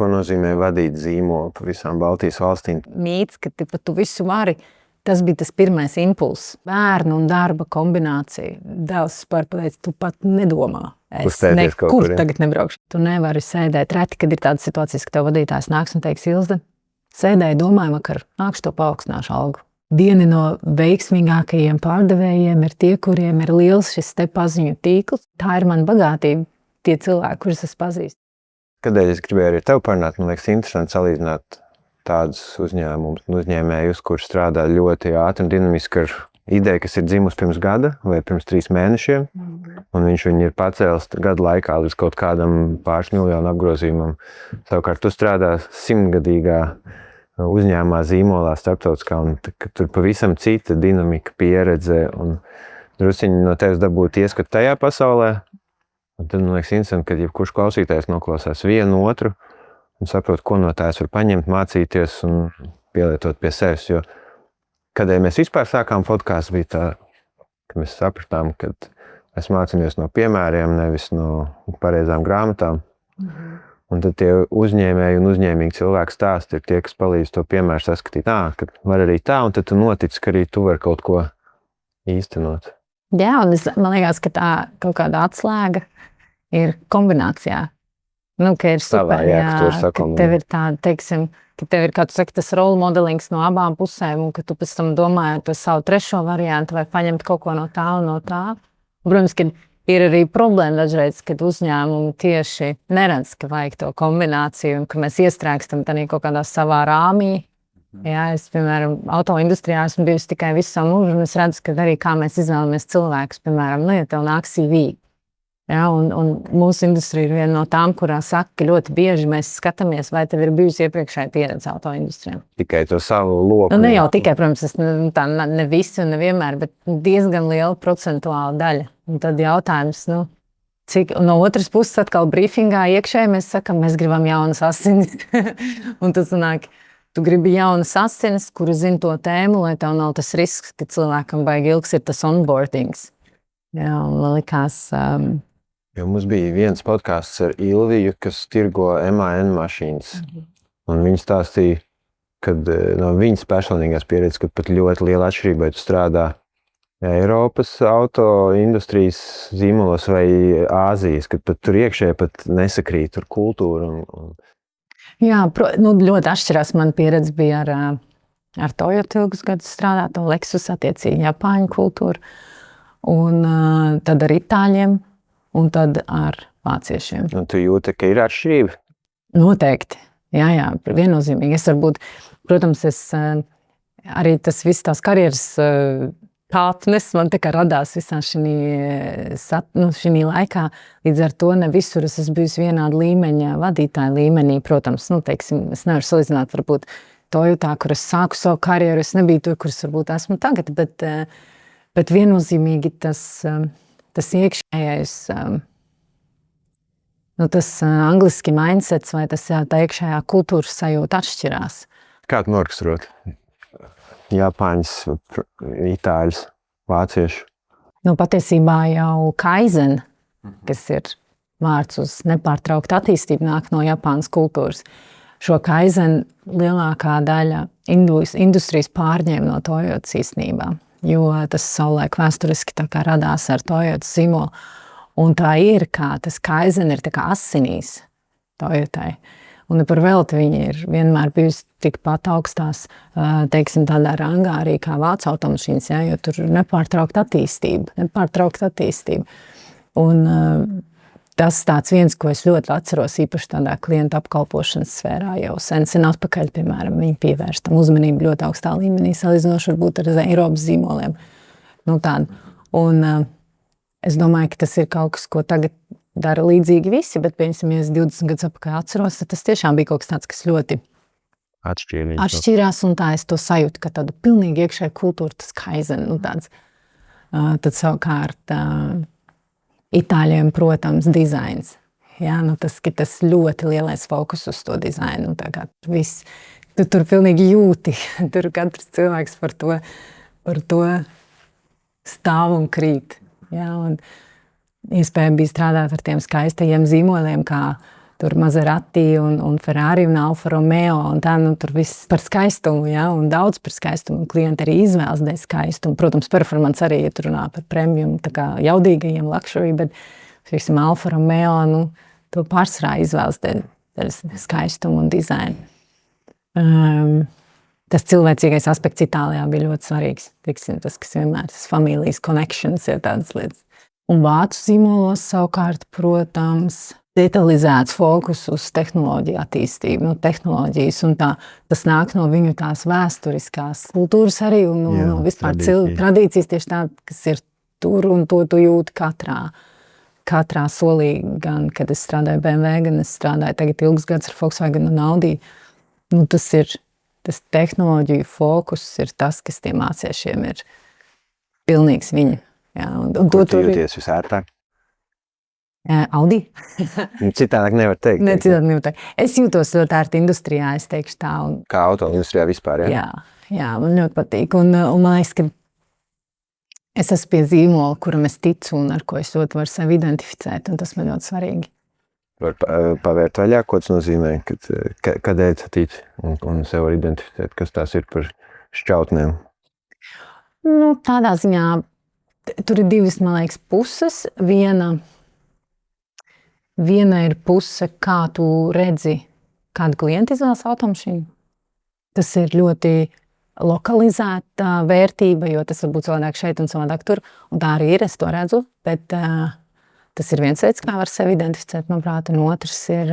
ko nozīmē vadīt zīmolu pa visām Baltijas valstīm? Mīts, ka tu visu vari, tas bija tas pirmais impulss. Bērnu un darba kombinācija. Dēls pateica, tu pat nedomā. Es nekur tagad nebraukšu. Tu nevari sēdēt. Reti, kad ir tādas situācijas, ka tev vadītājs nāks un teiks, Ilze, sēdēju, domāju vakar, nākšu to paaugstināšu algu. Vieni no veiksmīgākajiem pārdevējiem ir tie, kuriem ir liels šis te paziņu tīkls. Tā ir mana bagātība, tie cilvēki, kurus es pazīstu. Kādēļ es gribēju arī tev parunāt, man liekas interesanti salīdzināt tādus uzņēmumus un uzņēmējus, kurš strādā ļoti ātri un dinamiski ar ideju, kas ir dzimusi pirms gada vai pirms 3 mēnešiem. Un viņu ir pacēlis gadu laikā līdz kaut kādam pāris miljonu apgrozījumam. Savukārt tu strādā 100-gadīgā uzņēmumā, zīmolā, starptautiskā, un tur pavisam cita dinamika, pieredze, un drusciņi no tevis dabūt ieskatu tajā pasaulē. Un tad man liekas interesanti, ka jebkurš klausītājs noklausās vienu otru un saprot, ko no tās var paņemt, mācīties un pielietot pie sevis. Jo kādēļ mēs vispār sākām podcastu, bija tā, ka mēs sapratām, ka mēs mācāmies no piemēriem, nevis no pareizām grāmatām. Un tad tie uzņēmēji un uzņēmīgi cilvēki stāsti ir tie, kas palīdz to piemēru saskatīt. Ka var arī tā, un tad tu notici, ka arī tu vari kaut ko īstenot. Jā, un man liekas, ka tā kaut kāda atslēga ir kombinācijā. Ka ir super, ka tev ir tāda, teiksim, ka tev ir, kā tu saki, tas role modelings no abām pusēm, un ka tu pēc tam domā par savu trešo variantu vai paņemt kaut ko no tā un no tā. Protams, ka ir arī problēma dažreiz, kad uzņēmumi tieši neredz, ka vajag to kombināciju un ka mēs iestrēgstam tādā kaut kādā savā rāmī. Jā, es, piemēram, autoindustrijā esmu bijusi tikai visu savu mūžu, un es redzu, ka arī kā mēs izvēlamies cilvēkus, piemēram, ja tev nāk CV. Jā, un mūsu industrija ir viena no tām, kurā saka, ka ļoti bieži mēs skatāmies, vai tev ir bijusi iepriekšēja pieredze autoindustrijā. Tikai to savu loku. Ne jau tikai, protams, tā ne visi un nevienmēr, bet diezgan liela procentuāla daļa. Un tad jautājums, cik no otras puses atkal brīfingā iekšēji mēs sakam, mēs gribam jaunas asinis. Un tas sanāk, tu gribi jaunas asinis, kuri zina to tēmu, lai tev nav tas risks, ka cilvēkam baigi ilgs ir tas onboardings. Jā, un man likās... Jo mums bija viens podcasts ar Ilviju, kas tirgo MAN mašīnas. Un viņi stāstīja, kad no viņas personīgās pieredzes, kad pat ļoti liela atšķirība, vai tu strādā Eiropas auto industrijas zīmolos vai Āzijas, kad pat tur iekšēji pat nesakrīt tur kultūra. Jā, ļoti atšķirās. Man pieredze bija ar Toyota ilgus gadus strādāt, un Lexus attiecīgi Japāņu kultūru, un tad ar itāļiem. Un tad ar vāciešiem. Un tu jūti, ka ir atšķirība? Noteikti. Jā, viennozīmīgi. Es varbūt, protams, arī tas viss tās karjeras kāpnes man tā kā radās visā šī laikā. Līdz ar to ne visur es esmu bijusi vienāda līmeņa, vadītāja līmenī. Protams, teiksim, es nevaru salīdzināt varbūt Toyotā, kur es sāku savu karjeru. Es nebiju tur, kur es varbūt esmu tagad, bet viennozīmīgi tas iekšējais, tas angliski mindsets vai tas tā iekšējā kultūras sajūta atšķirās. Kā tu noraksturot? Japāņus, itāļus, vāciešus? Patiesībā jau kaizen, kas ir vārds uz nepārtrauktu attīstību, nāk no Japānas kultūras. Šo kaizen lielākā daļa industrijas pārņēma no Toyotas īstenībā. Jo tas savulaik vēsturiski tā kā radās ar Toyotas zīmolu. Un tā ir, kā tas kaizen ir tā kā asinīs Toyotai. Un par velti viņi ir vienmēr bijusi tikpat augstās, teiksim, tādā rangā arī kā vācu automašīnas, jo tur ir nepārtraukta attīstība. Un tas tāds viens, ko es ļoti atceros, īpaši tādā klienta apkalpošanas sfērā jau sen atpakaļ, piemēram, viņi pievērš tam uzmanību ļoti augstā līmenī, salīdzinoši varbūt ar Eiropas zīmoliem. Un es domāju, ka tas ir kaut kas, ko tagad dara līdzīgi visi, bet, piemēram, ja es 20 gadus atpakaļ atceros, tad tas tiešām bija kaut kas tāds, kas ļoti atšķirās, un tā es to sajūtu, ka tādu pilnīgi iekšēju kultūru, tas kaizen, tāds. Tad savukārt itāļiem, protams, dizains. Jā, tas ļoti lielais fokus uz to dizainu. Tu tur pilnīgi jūti. Tur katrs cilvēks par to stāv un krīt. Jā, un iespēja bija strādāt ar tiem skaistajiem zīmoliem, kā tur Maserati un Ferrari un Alfa Romeo, un tā, tur viss par skaistumu, ja, un daudz par skaistumu, un klienti arī izvēlas dēļ skaistumu. Protams, performance arī, ja tur runā par premium, tā kā jaudīgajiem luxury, bet, teiksim, Alfa Romeo, to pārsvarā izvēlas dēļ skaistumu un dizainu. Tas cilvēcīgais aspekts Itālijā bija ļoti svarīgs. Teiksim, tas, kas vienmēr, tas familijas connections ir tādas lietas. Un vācu zīmolos savukārt, protams, detalizēts fokus uz tehnoloģiju attīstību, tehnoloģijas, un tas nāk no viņu tās vēsturiskās kultūras arī, un no vispār tradīcijas tieši tā, kas ir tur, un to tu jūti katrā solī, gan, kad es strādāju BMW, gan es strādāju tagad ilgus gadus ar Volkswagen un Audi. Tas tehnoloģiju fokus ir tas, kas tiem māciešiem ir pilnīgs viņa. Jā, un Kur tu jūties visērtāk? Audi. Citādāk nevar teikt. Ne, citādāk nevar teikt. Es jūtos ļoti ērti industrijā, es teikšu tā. Kā auto industrijā vispār, jā? Jā, man ļoti patīk. Un man liekas, ka es esmu pie zīmola, kuram es ticu un ar ko es ļoti varu sevi identificēt, un tas man ļoti svarīgi. Var pavērt vaļā, ko tas nozīmē, kādēļ ticīt un sev var identificēt, kas tās ir par šķautnēm? Tādā ziņā, tur ir divas, man liekas, puses. Viena ir puse, kā tu redzi, kādu klientu izvēlas automašīnu. Tas ir ļoti lokalizēta vērtība, jo tas var būt savādāk šeit un savādāk tur. Un tā arī ir, es to redzu, bet tas ir viens veids, kā var sevi identificēt, manuprāt, un otrs ir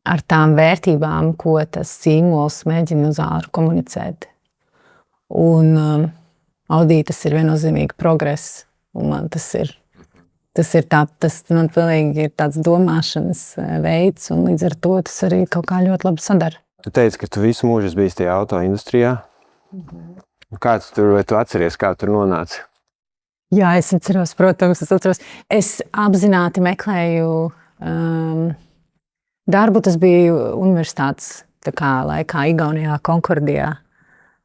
ar tām vērtībām, ko tas zīmols mēģina uz āru komunicēt. Un Audi tas ir viennozīmīgi progress, un man tas man pilnīgi ir tāds domāšanas veids, un līdz ar to tas arī kaut kā ļoti labi sadara. Tu teici, ka tu visu mūžu biji tajā auto industrijā. Kāds tur, vai tu atceries, kā tur nonāci? Jā, es atceros, protams, Es apzināti meklēju darbu, tas bija universitātes laikā Igaunijā, Konkordijā.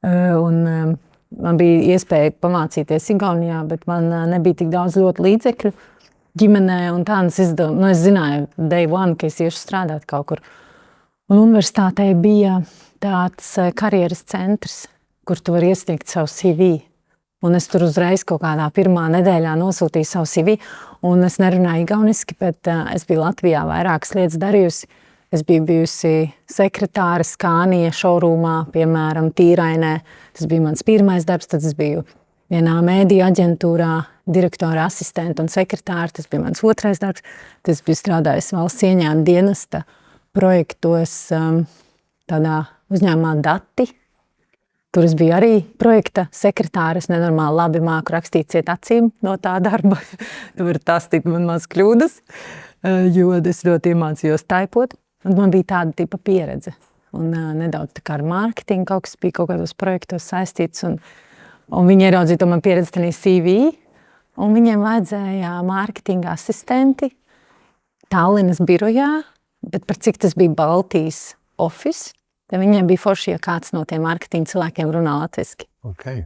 Man bija iespēja pamācīties Igaunijā, bet man nebija tik daudz ļoti līdzekļu ģimenē, un tā es zināju day one, ka es iešu strādāt kaut kur. Un universitātē bija tāds karjeras centrs, kur tu vari iesniegt savu CV. Un es tur uzreiz kaut kādā pirmā nedēļā nosūtīju savu CV, un es nerunāju igauniski, bet es biju Latvijā vairākas lietas darījusi. Es biju bijusi sekretāre Scania showroomā, piemēram, Tīrainē. Tas bija mans pirmais darbs, tad es biju vienā mēdiju aģentūrā, direktora asistente un sekretāre. Tas bija mans otrais darbs. Tas biju strādājis valsts ieņēmuma dienesta projektos tādā uzņēmumā Dati. Tur es biju arī projekta sekretāre. Es nenormāli labi māku rakstīt ciet acīm no tā darba. Tur var tastīt man maz kļūdas, jo es ļoti iemācījos taipot. Un man bija tāda tipa pieredze. Un nedaudz tā kā ar mārketingu kaut kas bija kaut kādos projektos saistīts. Un viņi ieraudzīja to man pieredzi tajā CV. Un viņiem vajadzēja mārketinga asistenti Tallinas birojā. Bet par cik tas bija Baltijas office, tad viņiem bija forši, ja kāds no tiem mārketinga cilvēkiem runā latviski. Okay.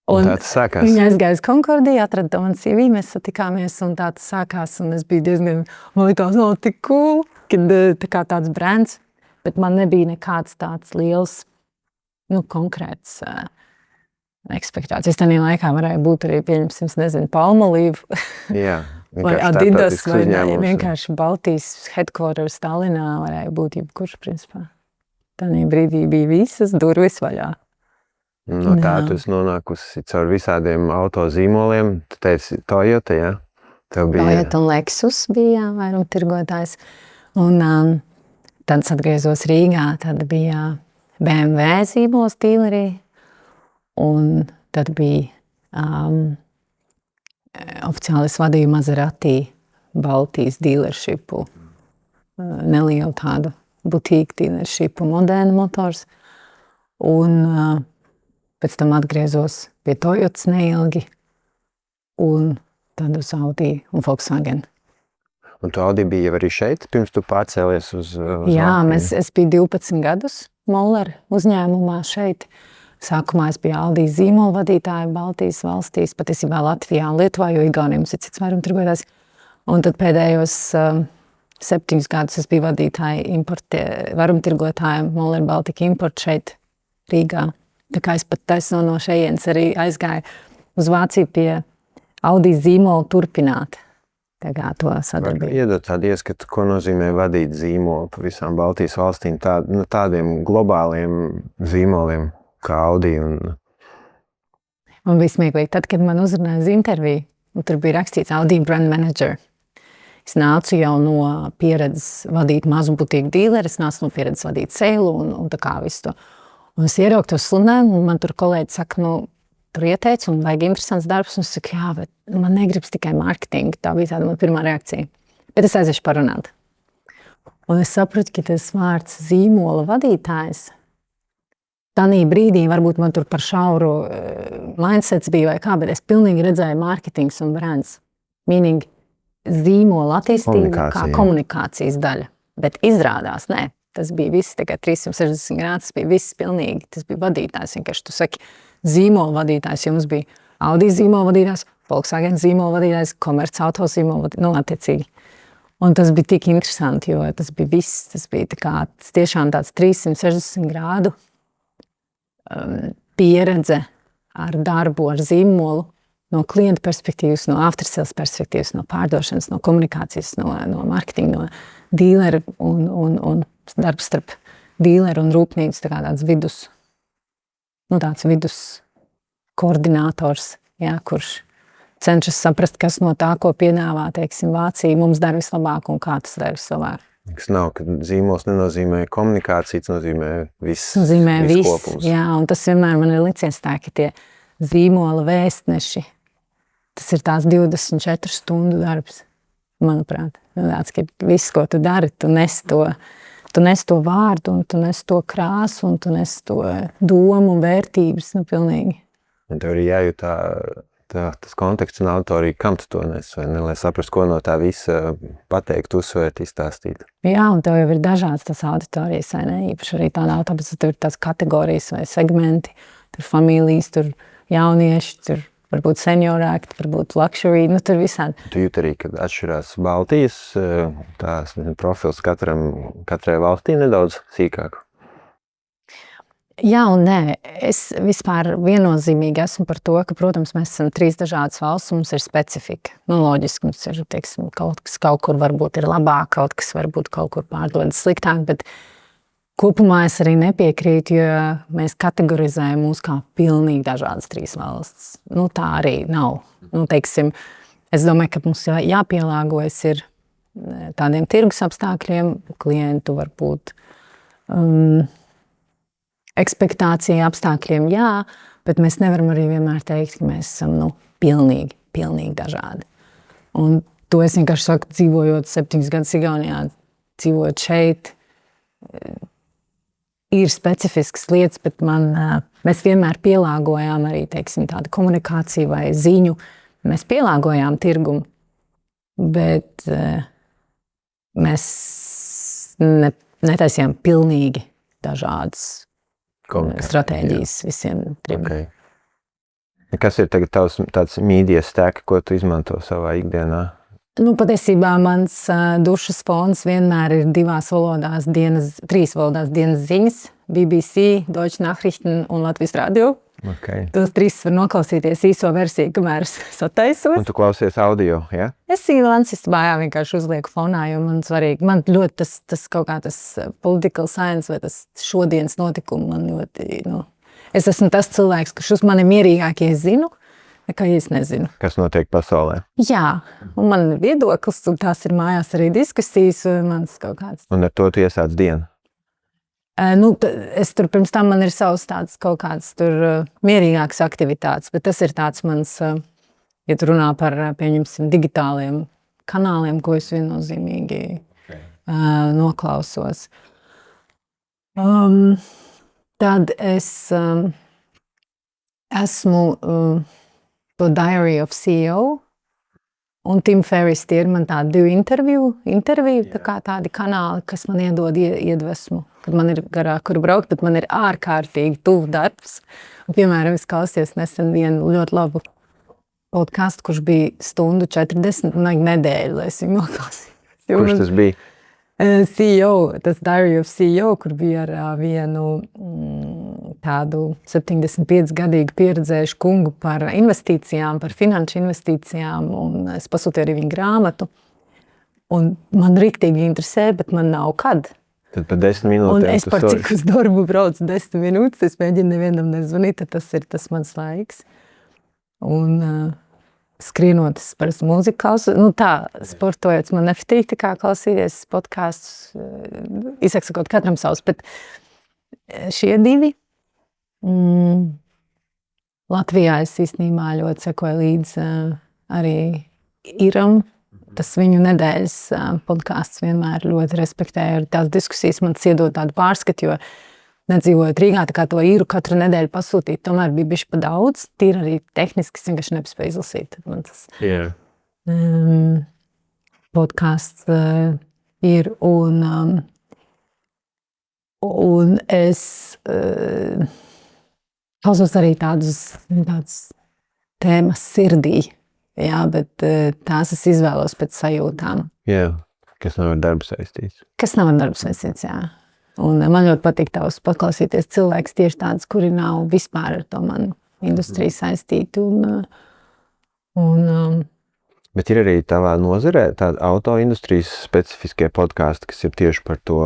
Un tā tas sākās? Viņi aizgāja uz Konkordiju, atrada to man CV, mēs satikāmies, un tā tas sākās. Un es biju diezgan, man likās, tik cool, kad tā kā tāds brands, bet man nebija nekāds tāds liels, konkrēts ekspektācijas. Tajā laikā varēja būt arī, pieņemsim, nezinu, Palmolive. Jā. Vai Adidas, vai vienkārši Baltijas headquarters Tallinā varēja būt jebkurš, principā. Tādā brīdī bija visas durvis vaļā. No tā tu esi nonākusi caur visādiem auto zīmoliem. Tu teici Toyota, jā? Toyota un Lexus bija vairumtirgotājs. Un tad es atgriezos Rīgā, tad bija BMW zīmols tīlerī. Un tad bija oficiāli es vadīju Maserati Baltijas dealershipu, nelielu tādu butīku dealershipu, Modena Motors. Un pēc tam atgriezos pie Toyotas neilgi un tad uz Audi un Volkswagen. Un tu Audi bija arī šeit, pirms tu pārcēlies uz Jā, es biju 12 gadus Moller uzņēmumā šeit. Sākumā es biju Audi zīmola vadītāja Baltijas valstīs, patiesībā Latvijā un Lietuvā, jo Igaunijā mums ir cits vairumtirgotājs. Un tad pēdējos 7 gadus es biju vadītāja varumtirgotājiem Moller Baltica Import šeit Rīgā. Tā kā es pat taisno no šejienes arī aizgāju uz Vāciju pie Audi zīmola turpināt. Tā kā to sadarbību. Iedot tādu ieskatu, ko nozīmē vadīt zīmolu pa visām Baltijas valstīm, tādiem globāliem zīmoliem kā Audi un... Un bija smieklīgi, tad, kad man uzrunāja uz interviju, un tur bija rakstīts Audi Brand Manager. Es nācu jau no pieredzes vadīt mazu butīku dīleri, es nācu no pieredzes vadīt seilu un tā kā visu to. Un es ieraugu to sludinājumu, un man tur kolēģi saka, tur ieteica, un vajag interesants darbs, un es saku, jā, bet man negribas tikai mārketingu. Tā bija tāda man pirmā reakcija. Bet es aiziešu parunāt. Un es sapratu, ka tas vārds zīmola vadītājs, tanī brīdī varbūt man tur par šauru mindsets bija vai kā, bet es pilnīgi redzēju mārketings un brands. Meaning zīmola attīstība kā komunikācijas daļa. Bet izrādās, nē. Tas bija viss, tagad 360 grādi, tas bija viss pilnīgi, tas bija vadītājs, vienkārši tu saki zīmola vadītājs, jo mums bija Audi zīmola vadītājs, Volkswagen zīmola vadītājs, Komerc auto zīmola vadītājs, attiecīgi. Un tas bija tik interesanti, jo tas bija viss, tas bija tas tiešām tāds 360 grādu pieredze ar darbu, ar zīmolu, no klienta perspektīvas, no after sales perspektīvas, no pārdošanas, no komunikācijas, no marketinga, no dīlera un darbs starp dīleru un rūpnīcu, tāds vidus koordinators, jā, kurš cenšas saprast, kas no tā, ko piedāvā, teiksim, Vācija, mums dara vislabāk un kā tas dara vislabāk. Kas nav, ka zīmols nenozīmē komunikāciju, tas nozīmē viss kopums. Jā, un tas vienmēr man ir licies tā, ka tie zīmola vēstneši, tas ir tās 24 stundu darbs, manuprāt. Tāds, ka viss, ko tu dari, tu nes to vārdu, un tu nes to krāsu, un tu nes to domu un vērtības, pilnīgi. Un tev arī jājūt tas konteksts un autorija, kam tu to nes, vai ne, lai saprast, ko no tā visa pateikt, uzsvērt, izstāstīt. Jā, un tev jau ir dažādas tas auditorijas, vai ne, īpaši arī tādā autobusā, tur ir tās kategorijas vai segmenti, tur familijas, tur jaunieši, tur varbūt seniorāki, varbūt luxury, tur visādi. Tu jūt arī, kad atšķirās Baltijas tās profils katrai valstī nedaudz sīkāk? Jā un nē. Es vispār viennozīmīgi esmu par to, ka, protams, mēs esam 3 dažādas valsts, mums ir specifika. Loģiski, mums ir, teiksim, kaut kas kaut kur varbūt ir labāk, kaut kas varbūt kaut kur pārdodas sliktāk, bet kopumā es arī nepiekrītu, jo mēs kategorizējam mūs kā pilnīgi dažādas 3 valsts. Tā arī nav. Teiksim, es domāju, ka mums jāpielāgojas ir tādiem tirgus apstākļiem, klientu varbūt ekspektācija apstākļiem, jā, bet mēs nevaram arī vienmēr teikt, ka mēs esam pilnīgi dažādi. Un to es vienkārši saku, dzīvojot 7 gadus Igaunijā, dzīvojot šeit, ir specifiskas lietas, bet mēs vienmēr pielāgojām arī, teiksim, tādu komunikāciju vai ziņu. Mēs pielāgojām tirgumu, bet mēs netaisījām pilnīgi dažādas stratēģijas visiem 3. Okay. Kas ir tagad tāds media stack, ko tu izmanto savā ikdienā? Patiesībā mans dušas fons vienmēr ir 2 valodās 3 valodās dienas ziņas, BBC, Deutsche Nachrichten un Latvijas radio. Okay. Tos 3 var noklausīties īso versiju, kamēr es sataisos. Un tu klausies audio, ja? Es lansistbājā vienkārši uzlieku fonā, jo man svarīgi. Man ļoti tas kaut kā tas political science vai tas šodienas notikumi man ļoti, Es esmu tas cilvēks, kurš uz mani mierīgāk, ja es zinu, nekā ja es nezinu. Kas notiek pasaulē? Jā, un man ir viedoklis, un tās ir mājās arī diskusijas, un mans kaut kāds. Un ar to tu iesāc dienu? Es tur pirms tam man ir savs tāds kaut kāds tur mierīgāks aktivitātes, bet tas ir tāds mans, ja tu runā par, pieņemsim, digitāliem kanāliem, ko es viennozīmīgi noklausos. Tad es esmu to Diary of CEO, un Tim Ferriss tie ir man tādi 2 interviju, tā kā tādi kanāli, kas man iedod iedvesmu, kad man ir garāk, kur braukt, bet man ir ārkārtīgi tuvu darbs. Un, piemēram, es klausījos nesen vienu ļoti labu podcastu, kurš bija 1:40, un nedēļu, lai es viņu noklausīju. Kurš tas bija? CEO, tas Diary of CEO, kur bija ar vienu tādu 75-gadīgu pieredzējušu kungu par investīcijām, par finanšu investīcijām, un es pasūtīju arī viņu grāmatu. Un man riktīgi interesē, bet man nav kad. Tad par 10 minūtēm. Un es par cik uz darbu braucu 10 minūtes, es mēģinu nevienam nezvanīt, tad tas ir tas mans laiks. Un skrienot, es parasti mūziku klausu. Nu tā, sportojot, man nepatīk tā kā klausīties podkastus, izsakot katram savs, bet šie divi. Latvijā es īstenībā ļoti sekoju līdz arī Iram. Tas viņu nedēļas podkāsts vienmēr ļoti respektēju. Tās diskusijas man iedod tādu pārskatu, jo nedzīvojot Rīgā, tā kā to īru katru nedēļu pasūtīt, tomēr bija bišķi pa daudz. Tīri arī tehniski, es vienkārši nespēju izlasīt. Tad man tas podkāsts ir. Un es klausos arī tādas tēmas sirdī. Jā, bet tās es izvēlos pēc sajūtām. Jā, kas nav ar darbu saistīts. Kas nav ar darbu saistīts, jā. Un man ļoti patīk tavs paklausīties cilvēks tieši tāds, kuri nav vispār ar to manu industriju saistīti. Bet ir arī tavā nozarē tāda autoindustrijas specifiskie podkāsti, kas ir tieši par to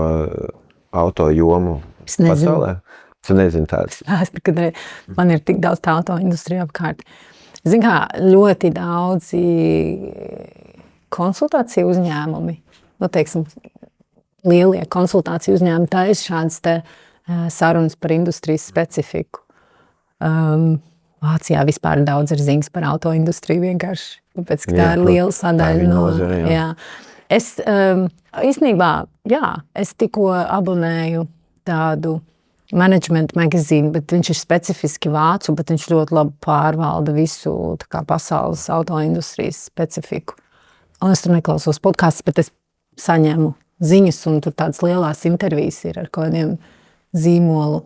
auto jomu pasaulē. Es nezinu tādas. Man ir tik daudz tā autoindustrija apkārt. Zin kā, ļoti daudzi konsultāciju uzņēmumi, nu, teiksim, lielie konsultāciju uzņēmumi taisa šādas te sarunas par industrijas specifiku. Vācijā vispār daudz ir ziņas par autoindustriju vienkārši, tāpēc, ka tā ir liela sadaļa. Nozare, jā. Es īstenībā, es tikko abonēju tādu Management Magazine, bet viņš ir specifiski vācu, bet viņš ļoti labi pārvalda visu tā kā pasaules autoindustrijas specifiku. Un es tur neklausos podkastus, bet es saņemu ziņas, un tur tādas lielās intervijas ir ar kādiem zīmolu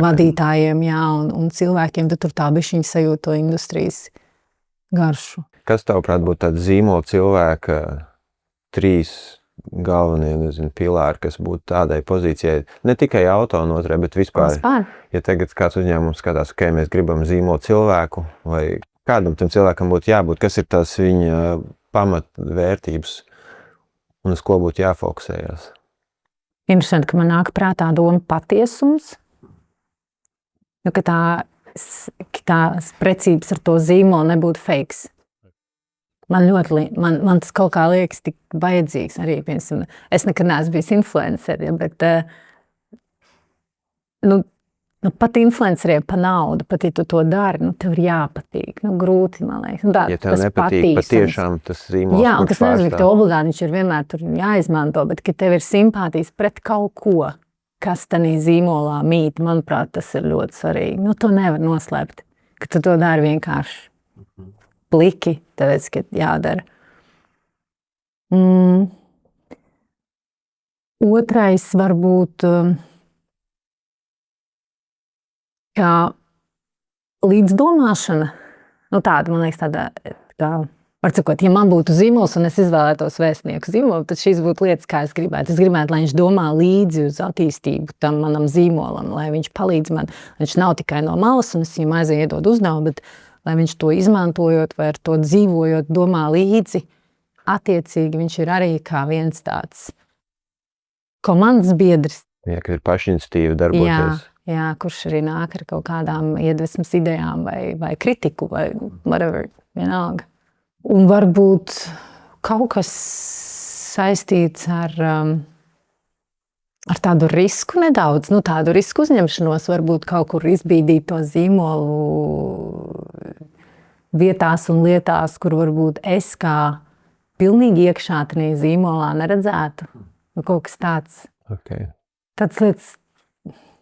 vadītājiem, jā, un cilvēkiem, tad tur tā bišķiņa sajūt to industrijas garšu. Kas tavuprāt būtu tāda zīmola cilvēka 3 galvenie, nezinu, pilāri, kas būtu tādai pozīcijai, ne tikai auto nozarē, bet vispār. Ja tagad kāds uzņēmums skatās, ka mēs gribam zīmolu cilvēku, vai kādam tam cilvēkam būtu jābūt, kas ir tās viņa pamatvērtības un uz ko būtu jāfokusējās? Interesanti, ka man nāk prātā doma patiesums, jo, ka tās precības ar to zīmolu nebūtu fakes. Man tas kaut kā liekas tik vajadzīgs arī, piemēram, es nekad neesmu bijis influenceri, bet pat influenceriem pa naudu, pat ja tu to dari, tev ir jāpatīk, grūti, man liekas. Ja tev nepatīk patiešām tas zīmols, jā, un tas nezinu, ka tev obligāti viņš ir vienmēr tur jāizmanto, bet ka tev ir simpātijas pret kaut ko, kas tanī zīmolā mīt, manuprāt, tas ir ļoti svarīgi. To nevar noslēpt, ka tu to dari vienkārši pliki, tāpēc, ka jādara. Otrais varbūt kā līdzdomāšana. Tāda, man liekas, tāda, var sakot, ja man būtu zīmols un es izvēlētos vēstnieku zīmolu, tad šīs būtu lietas, kā es gribētu. Es gribētu, lai viņš domā līdzi uz attīstību tam manam zīmolam, lai viņš palīdz man. Viņš nav tikai no malas un es viņam iedod uzdevumu, bet lai viņš to izmantojot vai ar to dzīvojot, domā līdzi, attiecīgi viņš ir arī kā viens tāds komandas biedrs. Jā, ka ir pašiniciatīva darboties. Jā, kurš arī nāk ar kaut kādām iedvesmas idejām vai kritiku vai whatever, vienalga. Un varbūt kaut kas saistīts ar tādu risku nedaudz, tādu risku uzņemšanos, varbūt kaut kur izbīdīt to zīmolu vietās un lietās, kur varbūt es kā pilnīgi iekšā tajā zīmolā neredzētu. Kaut kas tāds. Okay. Tāds lietas.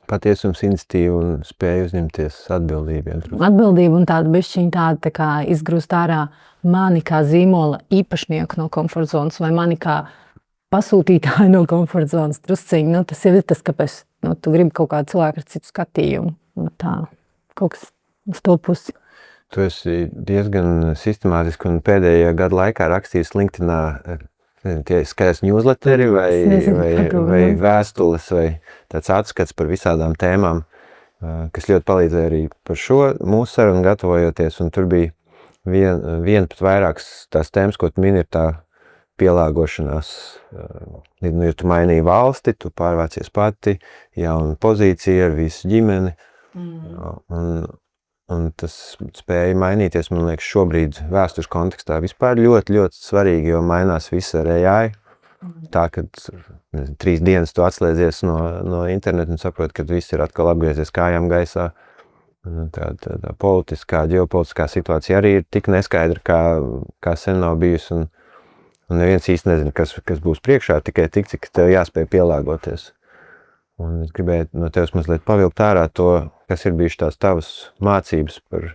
Patiesums, iniciatīva un spēja uzņemties atbildību. Atbildību un tādu bišķiņu tādu tā kā izgrūst ārā mani kā zīmola īpašnieku no komforta zonas vai mani kā pasūtītāju no komforta zonas drusciņi. Tas ir tas, kāpēc tu gribi kaut kādu cilvēku ar citu skatījumu. Tā, kaut kas uz to pusi. Tu esi diezgan sistemātiski un pēdējā gada laikā rakstījis LinkedInā tie skaidrs newsletteri vai vēstules vai tāds atskats par visādām tēmām, kas ļoti palīdzēja arī par šo mūsu sarunu gatavojoties, un tur bija viena pat vairākas tās tēmas, ko tu mini, ir tā pielāgošanās. Ja tu mainīji valsti, tu pārvācies pati, jauna pozīcija ar visu ģimeni, un tas spēja mainīties, man liekas, šobrīd vēstures kontekstā vispār ļoti, ļoti svarīgi, jo mainās viss ar AI. Tā, kad 3 dienas tu atslēdzies no interneta un saproti, ka viss ir atkal apgriezies kājām gaisā. Tā politiskā, ģeopolitiskā situācija arī ir tik neskaidra, kā sen nav bijusi, un neviens īsti nezina, kas būs priekšā, tikai tik, cik tev jāspēj pielāgoties. Un es gribēju no tevis mazliet pavilkt ārā to, kas ir bijuši tās tavas mācības par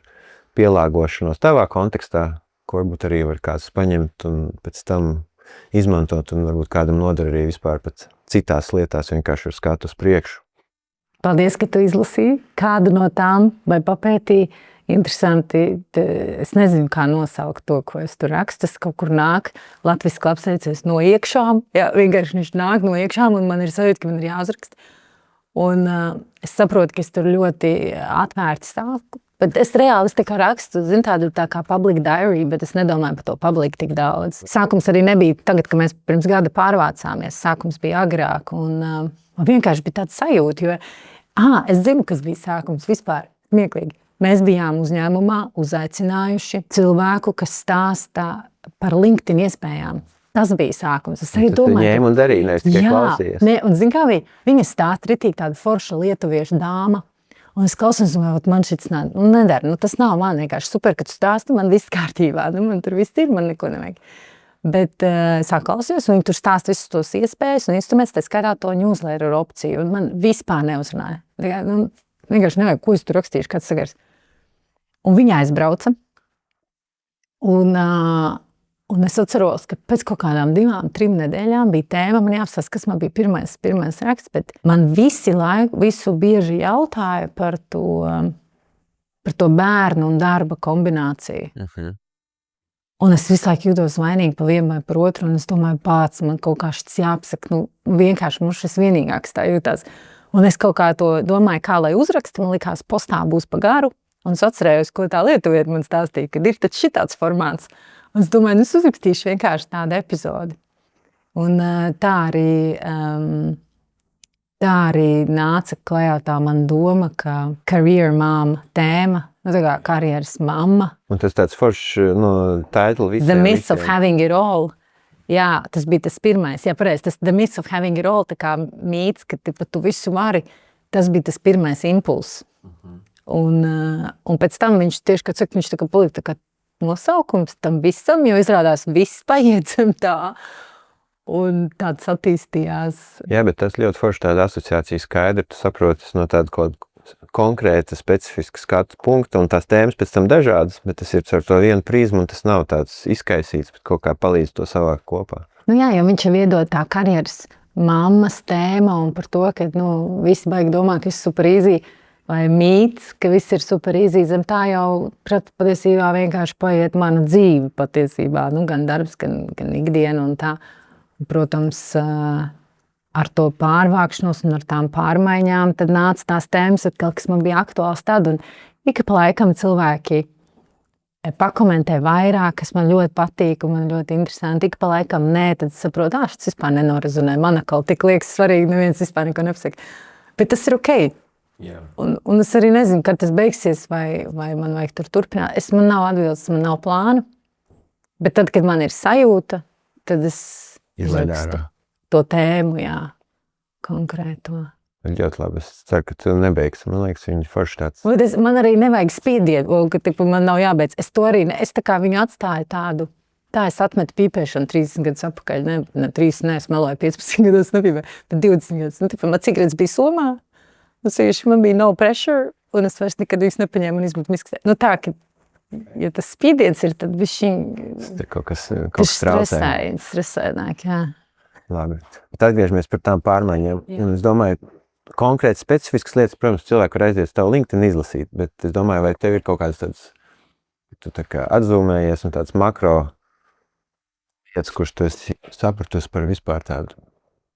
pielāgošanos tavā kontekstā, ko varbūt arī var kāds paņemt un pēc tam izmantot, un varbūt kādam nodara arī vispār pat citās lietās, vienkārši ar skatu uz priekšu. Paldies, ka tu izlasīji kādu no tām vai papētīji. Interesanti, es nezinu, kā nosaukt to, ko es tur rakstu. Tas kaut kur nāk, latviski apsveicies no iekšām. Jā, vienkārši viņš nāk no iekšām, un man ir sajūta, ka man ir jāuzraksta. Un es saprotu, ka es tur ļoti atvērti stāvu. Bet es reāli tā kā rakstu, zinu, tādu tā kā public diary, bet es nedomāju par to public tik daudz. Sākums arī nebija tagad, ka mēs pirms gada pārvācāmies. Sākums bija agrāk, un man vienkārši bija tāds sajūta, jo es zinu, kas bija sākums vispār. Smieklīgi. Mēs bijām uzņēmumā uzaicinājuši cilvēku, kas stāsta par LinkedIn iespējām. Tas bija sākums. Es arī domāju, ņēma un darīja, nevis tikai klausījies. Un zin kā viņa stāsta ritīgi tāda forša lietuviešu dāma. Un es klausos, un man šits nedara. Tas nav man vienkārši super, ka tu stāsti, man viss kārtībā. Man tur viss ir, man neko nevajag. Bet es klausījos, un viņi tur stāsta visus tos iespējas un instrumentus, tā skaitā to newsletter opciju. Un man vispār neuzrunāja. Vienkārši nevajag, ko es tur rakstīšu, kāds sagars. Un viņa aizbrauca. Un es atceros, ka pēc kaut kādām 2-3 nedēļām bija tēma, man jāapstāsta, kas man bija pirmais raksts, bet man visu bieži jautāja par to bērnu un darba kombināciju. Un es visu laiku jūtos vainīgi par vienu vai par otru, un es domāju, pats man kaut kā šis jāapsaka, vienkārši mums šis vienīgāks tā jūtās. Un es kaut kā to domāju, kā lai uzrakstu, man likās postā būs pa garu. Un es atcerējos, ko tā lietuvieta man stāstīja, kad ir taču šitāds formāts. Un es domāju, es uzrakstīšu vienkārši tādu epizodi. Un tā arī nāca klajā tā man doma, ka career mom tēma, tā kā karjeras mamma. Un tas tāds foršs title visiem. The myth of having it all. Jā, tas bija tas pirmais. Jā, pareizi, tas the myth of having it all, tā kā mīts, ka tu visu vari, tas bija tas pirmais impulss. Un pēc tam viņš tieši, kad saka, viņš tā kā palika tā kā nosaukums tam visam, jo izrādās viss paiet zem tā. Un tāds attīstījās. Jā, bet tas ļoti forši tāda asociācija skaidra, tu saproti no tāda kaut konkrēta, specifiska skatu punkta, un tās tēmas pēc tam dažādas, bet tas ir ar to vienu prizmu, un tas nav tāds izkaisīts, bet kaut kā palīdz to savākt kopā. Jā, jo viņš jau iedod tā karjeras mammas tēma, un par to, ka visi baigi domā, ka viss super easy, vai mīts, ka viss ir super easy, zem tā jau patiesībā vienkārši paiet mana dzīve patiesībā, gan darbs, gan ikdiena un tā. Protams, ar to pārvākšanos un ar tām pārmaiņām, tad nāca tās tēmas, kas man bija aktuāls tad, un ik pa laikam cilvēki pakomentē vairāk, kas man ļoti patīk un man ļoti interesanti, ik pa laikam nē, tad saprotu, šis vispār nenorezonē, man atkal tik liekas svarīgi, neviens vispār neko nepasaka. Bet tas ir okei. Yeah. Un es arī nezinu, kad tas beigsies, vai man vajag tur turpināt. Man nav atbildes, man nav plānu, bet tad, kad man ir sajūta, tad es izrakstu to tēmu, konkrēto. Ļoti labi, es ceru, ka tu nebeigsi. Man liekas, viņi forši tāds. Man arī nevajag spiediet, ka man nav jābeidz. Es to arī, es tā kā viņu atstāju tādu, tā es atmetu pīpēšanu 30 gadus apakaļ, ne 30, es meloju 15 gadus, nepīpēju, bet 20 gadus. Man cigaretes bija somā, man bija no pressure, un es vairs nekad viņus nepaņēmu un izbūtu miskastē. Tā, ka, ja tas spiediens ir, tad višķiņ... Kaut kas traucē. Stresēnāk, jā. Labi. Bet atgriežamies par tām pārmaiņām. Jā. Un es domāju, konkrēti specifiskas lietas, protams, cilvēki var aiziet tavu LinkedIn izlasīt, bet es domāju, vai tev ir kaut kāds tāds, tu tā kā atzūmējies un tāds makro kurš tu esi sapratusi par vispār tādu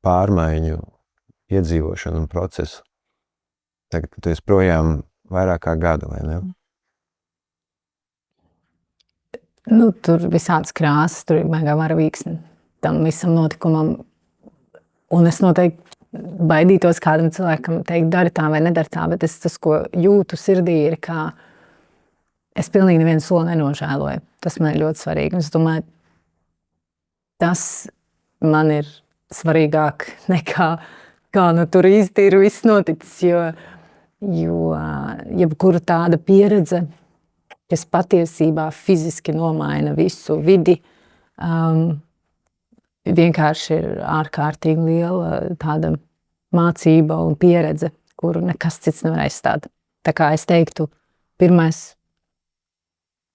pārmaiņu iedzīvošanu un procesu. Tagad tu esi projām vairāk kā gadu, vai ne? Nu, tur visādas krāsas, tur ir mega varavīksni tam visam notikumam. Un es noteikti baidītos kādam cilvēkam teikt, dari tā vai nedari tā, bet tas, ko jūtu sirdī, ir, ka es pilnīgi nevienu soli nenožēloju. Tas man ir ļoti svarīgi. Es domāju, tas man ir svarīgāk nekā kā nu tur īsti ir viss noticis, jo jebkura tāda pieredze, kas patiesībā fiziski nomaina visu vidi, vienkārši ir ārkārtīgi liela tāda mācība un pieredze, kuru nekas cits nevar aizstāt. Tā kā es teiktu, pirmais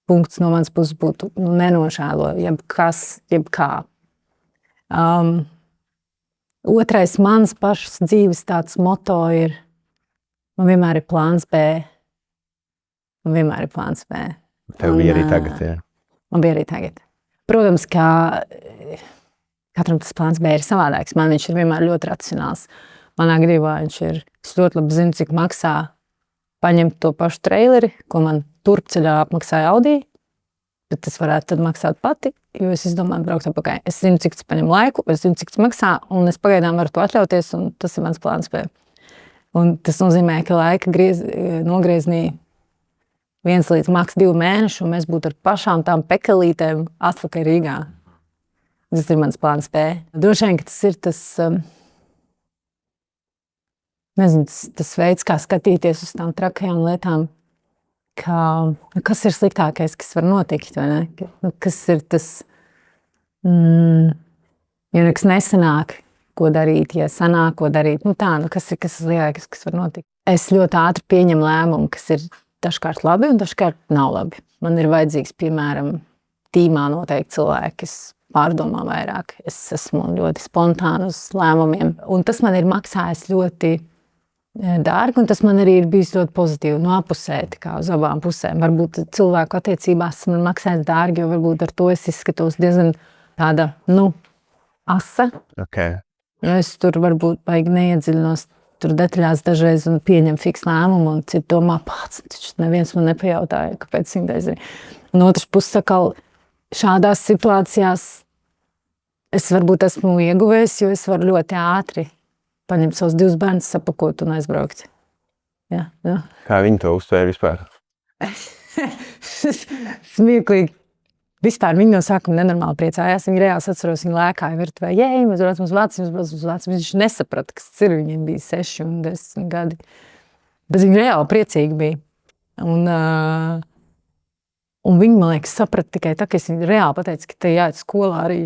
punkts no manas puses būtu nenožēlo, jebkā. Otrais mans pašas dzīves tāds moto ir, man vienmēr ir plāns B. Man vienmēr ir plāns B. Tev bija arī tagad, jā? Man bija arī tagad. Protams, ka katram tas plāns B ir savādāks. Man viņš ir vienmēr ļoti racionāls. Manā gadījumā viņš ir, es ļoti labi zinu, cik maksā paņemt to pašu traileri, ko man turpceļā apmaksāja Audi, bet es varētu tad maksāt pati, jo es izdomāju braukt atpakaļ. Es zinu, cik tas paņem laiku, es zinu, cik tas maksā, un es pagaidām varu to atļauties, un tas ir mans plāns B. Un tas nozīmē, ka laika nogrieznī 1 līdz maks 2 mēneši, un mēs būtu ar pašām tām pekelītēm atpakaļ Rīgā. Tas ir mans plāns B. Droši vien, ka tas ir tas, nezinu, tas veids, kā skatīties uz tām trakajām lietām, kas ir sliktākais, kas var notikt, vai ne? Kas ir tas, ja nekas nesanāk, ko darīt, ja sanāk, ko darīt, kas ir lielākais, kas var notikt. Es ļoti ātri pieņemu lēmumu, kas ir dažkārt labi un dažkārt nav labi. Man ir vajadzīgs, piemēram, tīmā noteikti cilvēki, kas pārdomā vairāk. Es esmu ļoti spontāna uz lēmumiem, un tas man ir maksājis ļoti dārgi, un tas man arī ir bijis ļoti pozitīvi no apusēti, kā uz abām pusēm. Varbūt cilvēku attiecībās man maksājas dārgi, jo varbūt ar to es izskatos diezgan tāda, asa. Okay. Jo es tur varbūt baigi neiedziļinos tur detaļās dažreiz un pieņem fiks lēmumu, un citi domā, pats, taču neviens man nepajautāja, kāpēc viņa taisīja. Un otrs puses sakal, šādās situācijās es varbūt esmu ieguvējis, jo es varu ļoti ātri paņemt savus 2 bērnus, sapakot un aizbraukt. Jā. Kā viņi to uztvēra vispār? Smieklīgi. Vispār viņi no sākuma nenormāli priecājās. Viņi reāli atceros, viņi lēkāja virtuvē. Jēj, mēs braucam uz Vāciju. Viņš nesaprata, kas tas ir. Viņiem bija 6 un 10 gadi. Bet viņi reāli priecīgi bija. Un viņi, man liekas, saprata tikai tā, ka es viņu reāli pateicu, ka te jāiet skolā arī.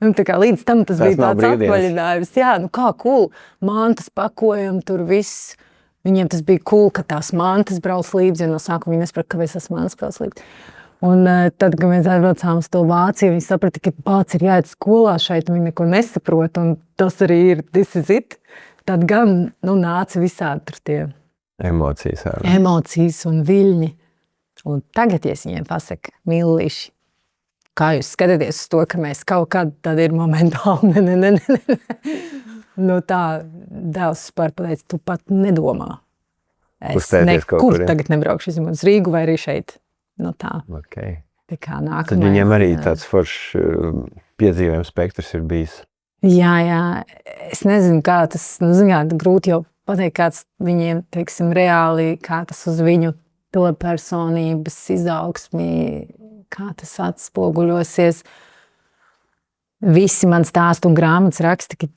Tā kā līdz tam tas bija tāds atvaļinājums. Jā, kā cool. Mantas pakojam, tur viss. Viņiem tas bija cool, ka tās mantas brauc līdzi, jo no sākuma viņi nesaprata, kāpēc tas mantas brauc līdzi. Un tad, kad mēs aizbraucām uz to Vāciju, viņi saprata, ka pats ir jāiet skolā šeit, un viņi neko nesaprot, un tas arī ir, this is it. Tad gan, nāca visādi tur tie emocijas un viļņi. Un tagad, ja es viņiem pasaku, mīlīši, kā jūs skatāties uz to, ka mēs kaut kad tad ir momentāli, ne. Tā dēls pateica, tu pat nedomā. Es nekur tagad nebraukšu, izņemot uz Rīgu vai arī šeit. Tā. Okay. Tā kā nākamajā. Tad viņiem arī tāds foršs piedzīvojums spektrs ir bijis. Jā. Es nezinu, kā tas, grūti jau pateikt, kāds viņiem, teiksim, reāli, kā tas uz viņu to personības izaugsmī, kā tas atspoguļosies. Visi man stāst un grāmatas raksta, ka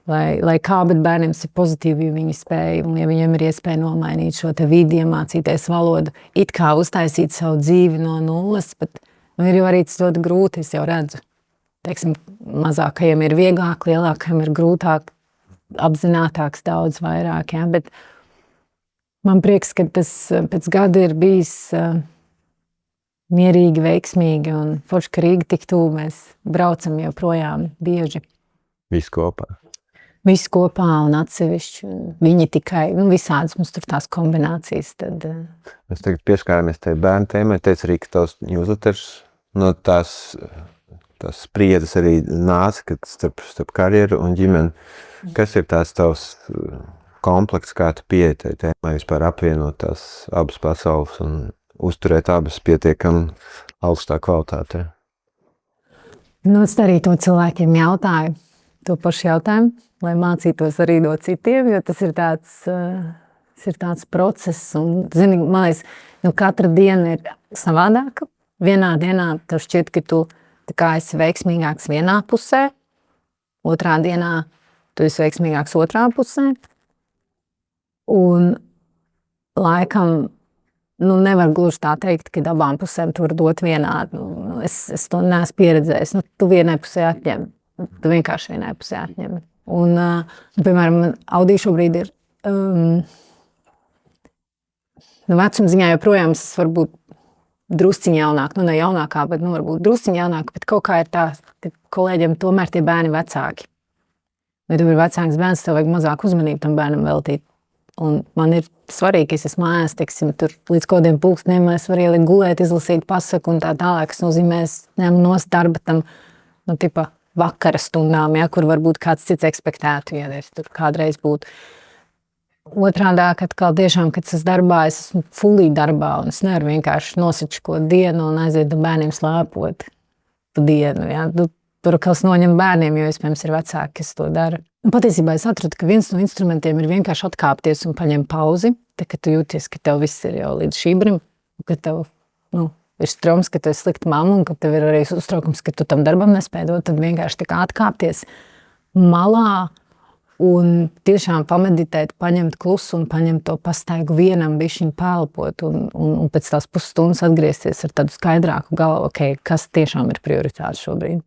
lai kā, bet bērniem tas ir pozitīvi, jo viņi spēja, un ja viņiem ir iespēja nomainīt šo te vidi, iemācīties valodu, it kā uztaisīt savu dzīvi no nulles, bet ir jau arī tas ļoti grūti, es jau redzu. Teiksim, mazākajiem ir vieglāk, lielākajiem ir grūtāk, apzinātāks daudz vairāk, ja? Bet man prieks, ka tas pēc gada ir bijis mierīgi, veiksmīgi, un forši, ka Rīga tik tuvu, mēs braucam joprojām bieži. Viss kopā. Viss kopā un atsevišķi. Viņi tikai, visādas mums tur tās kombinācijas. Tad... Mēs tagad pieskārāmies tai bērnu tēmai. Teicu arī, ka tavs newsletters no tās tās spriedzes arī nāca, kad starp karjeru un ģimeni. Kas ir tās tavs komplekts, kā tu pieeji tai tēmai vispār apvienot tās abas pasaules un uzturēt abas pietiekami augstā kvalitātē? Nu, es arī to cilvēkiem jautāju, to pašu jautājumu, lai mācītos arī no citiem, jo tas ir tāds process. Un, zini, man liekas, katra diena ir savādāka. Vienā dienā tev šķiet, ka tu tā kā esi veiksmīgāks vienā pusē, otrā dienā tu esi veiksmīgāks otrā pusē. Un laikam nevar gluži tā teikt, ka abām pusēm tu var dot vienādi. Es to neesmu pieredzējis. Tu vienai pusē atņem. Tu vienkārši vienai pusē atņem. Un, piemēram, man Audī šobrīd ir vecuma ziņā joprojām es varu būt drusciņi jaunāk. Ne jaunākā, bet varbūt drusciņi jaunāk. Bet kaut kā ir tā, ka kolēģiem tomēr tie bērni vecāki. Vai tu ir vecāks bērns, tev vajag mazāk uzmanību tam bērnam veltīt. Un man ir svarīgi, ka es esmu mājās, teiksim, tur līdz kodiem pulkstiem es varu ielikt gulēt, izlasīt pasaku un tā tālāk, kas nozīmē, es ņemu nost darba tam, tipa vakara stundām, ja, kur varbūt kāds cits ekspektētu, ja es tur kādreiz būtu. Otrādāk, atkal tiešām, kad es darbā, es esmu fulī darbā un es nevaru vienkārši nosičkot dienu un aiziet bērniem slēpot pa dienu, ja. Tur kāds noņem bērniem, jo iespējams ir vecāki, kas to dara. Patiesībā es atradu, ka viens no instrumentiem ir vienkārši atkāpties un paņemt pauzi, tā, ka tu jūties, ka tev viss ir jau līdz šībrim, ka tev ir stroms, ka tu esi slikta mamma un ka tev ir arī uztraukums, ka tu tam darbam nespēj dot, tad vienkārši tā kā atkāpties malā un tiešām pameditēt, paņemt klusu un paņemt to pastaigu vienam, bišķiņ pēlpot un pēc tās pusstundas atgriezties ar tādu skaidrāku galvu, kas tiešām ir prioritāte šobrīd.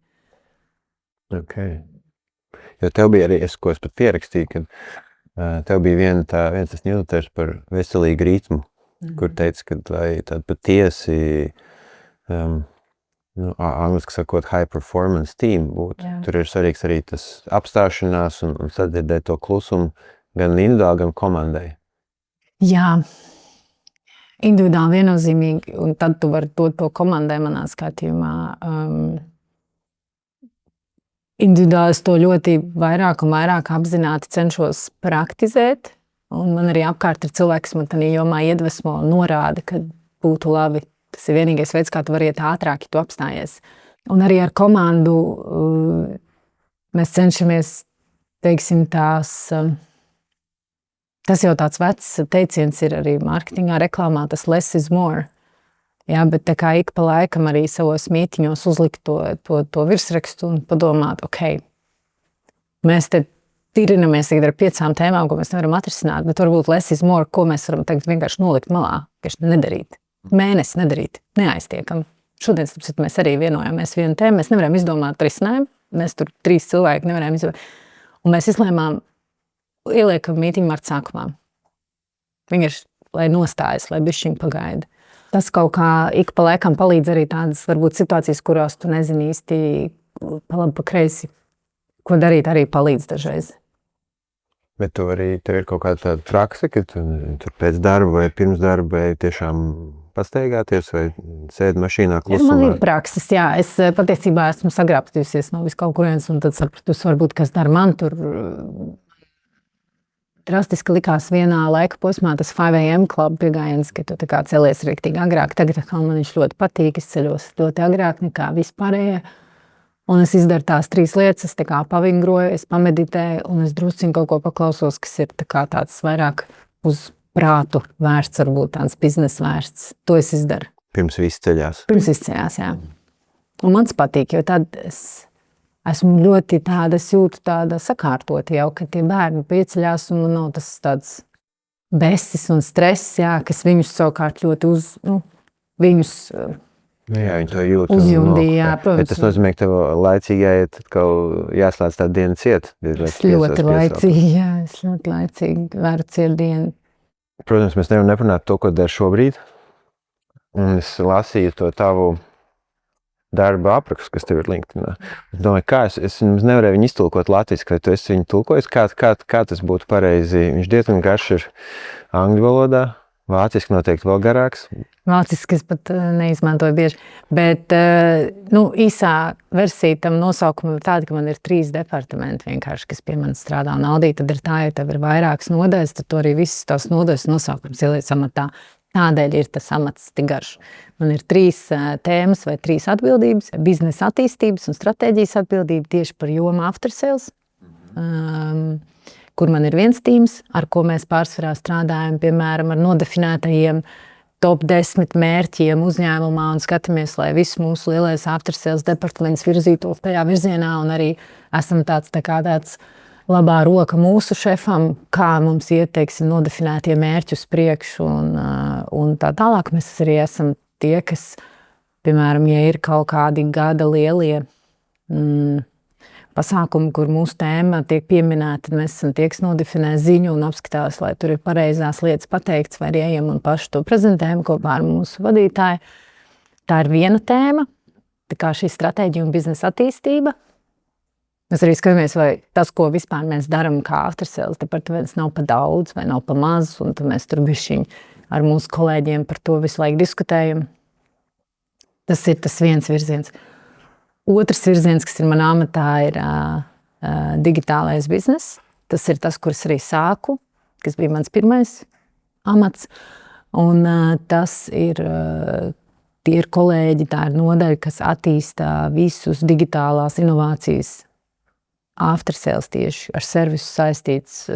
Okay. Jo tev bija arī, ko es pat pierakstīju, ka tev bija viens tas newsletters par veselīgu ritmu, kur teica, ka lai tāda patiesi, angliski sakot, high performance team būtu. Jā. Tur ir svarīgs arī tas apstāšanās un sadzirdēt to klusumu gan individuāli, gan komandai. Jā, individuāli viennozīmīgi, un tad tu vari dot to komandai manā skatījumā. Individuāli es to ļoti vairāk un vairāk apzināti cenšos praktizēt, un man arī apkārt ir cilvēki, kas man tādā jomā iedvesmo un norāda, ka būtu labi. Tas ir vienīgais veids, kā tu vari iet ātrāk, ja tu apstājies. Un arī ar komandu mēs cenšamies, teiksim, tas jau tāds vecs teiciens ir arī mārketingā, reklāmā, tas less is more. Jā, bet tā kā ik pa laikam arī savos mītiņos uzlikt to virsrakstu un padomāt, mēs te tirinamies ar 5 tēmām, ko mēs nevaram atrisināt, bet varbūt less is more, ko mēs varam tagad vienkārši nolikt malā, nedarīt. Mēnesi nedarīt, neaiztiekam. Šodien mēs arī vienojāmies vienu tēmu, mēs nevaram izdomāt risinājumu, mēs tur 3 cilvēki nevaram izdomāt. Un mēs izlēmām, ieliekam mītiņu marta sākumā. Vienkārši, lai nostājas, lai bišķiņ pagaida. Tas kaut kā ik pa laikam palīdz arī tādas, varbūt, situācijas, kurās tu nezini īsti pa labi, pa kreisi, ko darīt, arī palīdz dažreiz. Bet tev ir kaut kāda tāda prakse, ka tu pēc darba vai pirms darba vai tiešām pastaigāties vai sēdi mašīnā klusumā? Man ir prakses, jā. Es patiesībā esmu sagrābstījusies no vis kaut kurienes un tad sapratu, varbūt, kas dara man tur. Drastiski likās vienā laika posmā tas 5 AM club piegājiens, ka tu tā kā celies rīktīgi agrāk. Tagad man viņš ļoti patīk, es ceļos ļoti agrāk nekā vispārējie. Un es izdaru tās 3 lietas, es tā kā pavingroju, es pameditēju un es drusciņ kaut ko paklausos, kas ir tā kā tāds vairāk uz prātu vērsts, varbūt tāds biznesa vērsts. To es izdaru. Pirms viss ceļās? Pirms viss ceļās, jā. Un man tas patīk, jo tad esmu ļoti tāda, es jūtu tāda sakārtota jau, ka tie bērni pieceļās un man nav tas tāds besis un stress, jā, kas viņus savukārt ļoti viņus jā, viņi to jūt. Uzjundīja, protams. Bet tas nozīmē, ka tev laicīgi jāiet, jāslēdz tā diena ciet. Es ļoti laicīgi, jā, es ļoti laicīgi varu ciet dienu. Protams, mēs nevaram neparunāt to, ko dari šobrīd. Un es lasīju to tavu darba aprakstu, kas tev ir LinkedInā. Es domāju, es nevarēju viņu iztulkot latviski, vai tu esi viņu tulkojis, kā tas būtu pareizi. Viņš diezgan garš ir angļu valodā, Vāciski noteikti vēl garāks. Vāciski es pat neizmantoju bieži. Bet īsā versija tam nosaukumam ir tāda, ka man ir 3 departamenti vienkārši, kas pie manis strādā. Un Aldī, tad ir tā, ja tev ir vairākas nodaļas, tad tu arī visas tās nodaļas nosaukums ieliec amatā. Tādēļ ir tas amats tik garš. Man ir 3 tēmas vai 3 atbildības. Biznesa attīstības un stratēģijas atbildība tieši par jomu after sales. Kur man ir viens tīms, ar ko mēs pārsvarā strādājam, piemēram, ar nodefinētajiem top 10 mērķiem uzņēmumā un skatāmies, lai viss mūsu lielais after sales departaments virzītos tajā virzienā un arī esam tāds labā roka mūsu šefam, kā mums iet, teiksim, nodefinētie mērķi uz priekšu un tā tālāk. Mēs arī esam tie, kas, piemēram, ja ir kaut kādi gada lielie pasākumi, kur mūsu tēma tiek pieminēta, tad mēs esam tie, kas nodefinē ziņu un apskatās, lai tur ir pareizās lietas pateikts, vai arī ejam un paši to prezentējam kopā ar mūsu vadītāju. Tā ir viena tēma, tā kā šī stratēģija un biznesa attīstība. Mēs arī skatāmies, vai tas, ko vispār mēs darām kā after sales departaments, nav pa daudz vai nav pa maz, un tad mēs tur bišķiņ ar mūsu kolēģiem par to visu laiku diskutējam. Tas ir tas viens virziens. Otrs virziens, kas ir manā amatā, ir digitālais bizness. Tas ir tas, kurus arī sāku, kas bija mans pirmais amats. Un tas ir, tie ir kolēģi, tā ir nodaļa, kas attīsta visus digitālās inovācijas after sales tieši ar servisu saistīts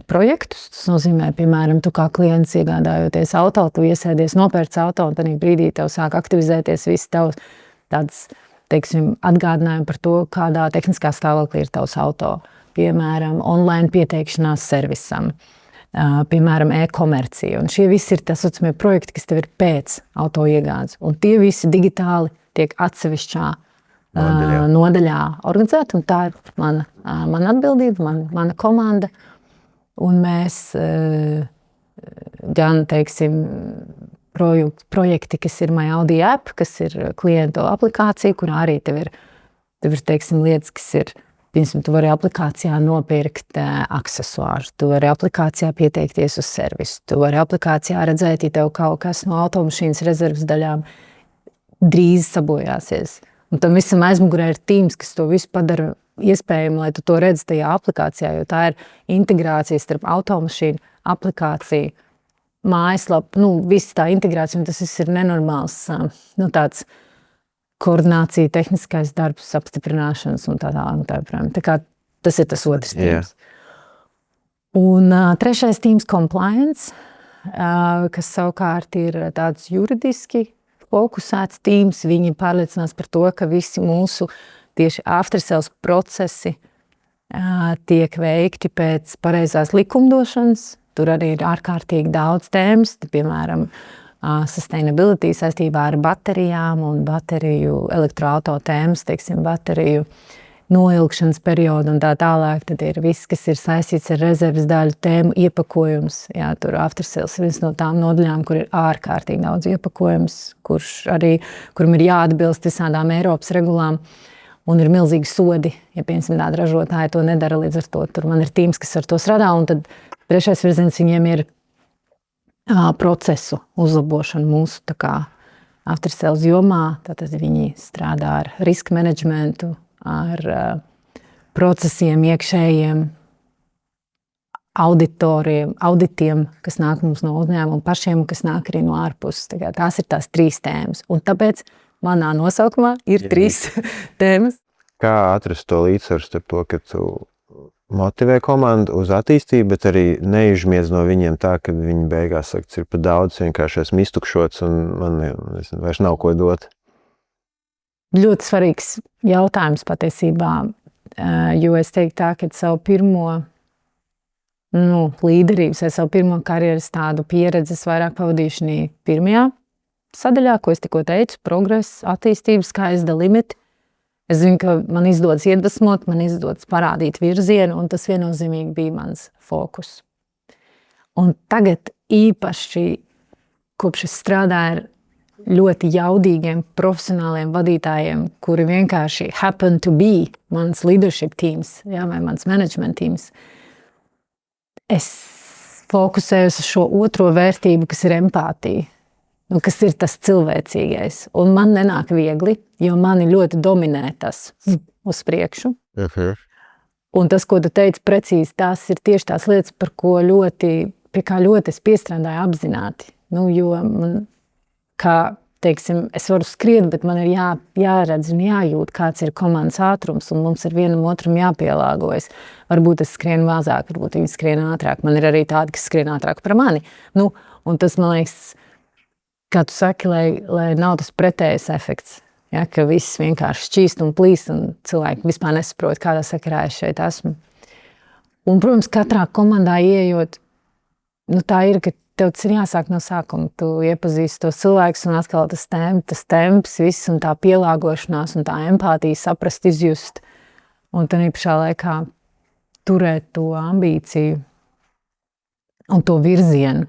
projektus. Tas nozīmē, piemēram, tu kā klients iegādājoties auto, tu iesēdies, nopērc auto un tad brīdī tev sāk aktivizēties viss tavs tāds, teiksim, atgādinājumi par to, kādā tehniskā stāvoklī ir tavs auto. Piemēram, online pieteikšanās servisam, piemēram, e-komercija. Un šie visi ir tas saucamie projekti, kas tev ir pēc auto iegādes. Un tie visi digitāli tiek atsevišķā nodaļā organizēti. Un tā ir mana atbildība, mana komanda. Un mēs gan, teiksim, projekti, kas ir My Audi App, kas ir klientu aplikācija, kurā arī tev ir teiksim, lietas, kas ir, piemēram, tu vari aplikācijā nopirkt aksesuāru, tu vari aplikācijā pieteikties uz servisu, tu vari aplikācijā redzēt, ja tev kaut kas no automašīnas rezerves daļām drīz sabojāsies. Un tam visam aizmugurē ir tīms, kas to visu padara iespējami, lai tu to redzi tajā aplikācijā, jo tā ir integrācija starp automašīnu, aplikāciju, mājaslapu, viss tā integrācija, un tas viss ir nenormāls, tāds koordinācija, tehniskais darbs, apstiprināšanas un tā joprojām. Tā kā tas ir tas otrs tīms. Un trešais tīms compliance, kas savukārt ir tāds juridiski fokusēts tīms. Viņi pārliecinās par to, ka visi mūsu tieši after sales procesi tiek veikti pēc pareizās likumdošanas. Tur arī ir ārkārtīgi daudz tēmas, piemēram, sustainability saistībā ar baterijām un bateriju elektroauto tēmas, teiksim, bateriju noilgšanas periodu un tā tālāk. Tad ir viss, kas ir saistīts ar rezerves daļu tēmu iepakojums. Jā, tur after sales ir viens no tām nodaļām, kur ir ārkārtīgi daudz iepakojums, kuram ir jāatbilst visādām Eiropas regulām. Un ir milzīgi sodi, ja, piemēram, tāda ražotāja to nedara, līdz ar to tur man ir tīms, kas ar to strādā, un tad trešais virziens viņiem ir procesu uzlabošana mūsu tā kā after sales jomā. Tātad viņi strādā ar riska menedžmentu, ar procesiem iekšējiem, auditiem, kas nāk mums no uzņēmuma pašiem, kas nāk arī no ārpuses. Tās ir tās 3 tēmas. Un tāpēc manā nosaukumā ir 3 tēmas. Kā atrast to līdzsvaru starp to, ka tu motivē komandu uz attīstību, bet arī neizžmiedz no viņiem tā, ka viņi beigās saka, tas ir pa daudz, vienkārši esmu iztukšots un man vairs nav ko dot? Ļoti svarīgs jautājums patiesībā, jo es teiktu tā, ka savu pirmo līderības vai savu pirmo karjeras tādu pieredzi es vairāk pavadīšanī pirmajā sadaļā, ko es tikko teicu, progress, attīstība, sky's the limit. Es zinu, ka man izdodas iedvesmot, man izdodas parādīt virzienu, un tas viennozīmīgi bija mans fokus. Un tagad īpaši, kopš es strādāju ar ļoti jaudīgiem, profesionāliem vadītājiem, kuri vienkārši happen to be mans leadership teams, vai mans management teams, es fokusējos uz šo otro vērtību, kas ir empātija. Nu, kas ir tas cilvēcīgais. Un man nenāk viegli, jo mani ļoti dominē tas uz priekšu. Un tas, ko tu teici precīzi, tās ir tieši tās lietas, par ko pie kā ļoti es piestrādāju apzināti. Nu, jo man, teiksim, es varu skriet, bet man ir jāredz un jājūt, kāds ir komandas ātrums, un mums ir vienam otram jāpielāgojas. Varbūt es skrienu mazāk, varbūt viņi skrien ātrāk. Man ir arī tādi, kas skrien ātrāk par mani. Nu, un tas, man liekas, kā tu saki, lai nav tas pretējs efekts. Ja, ka viss vienkārši šķīst un plīst, un cilvēki vispār nesaprot, kādā sakarā es šeit esmu. Un, protams, katrā komandā ieejot, nu, tā ir, ka tev tas ir jāsāk no sākuma. Tu iepazīsti tos cilvēkus, un atkal tas temps, viss, un tā pielāgošanās, un tā empātija, saprast, izjust, un tad pašā laikā turēt to ambīciju un to virzienu.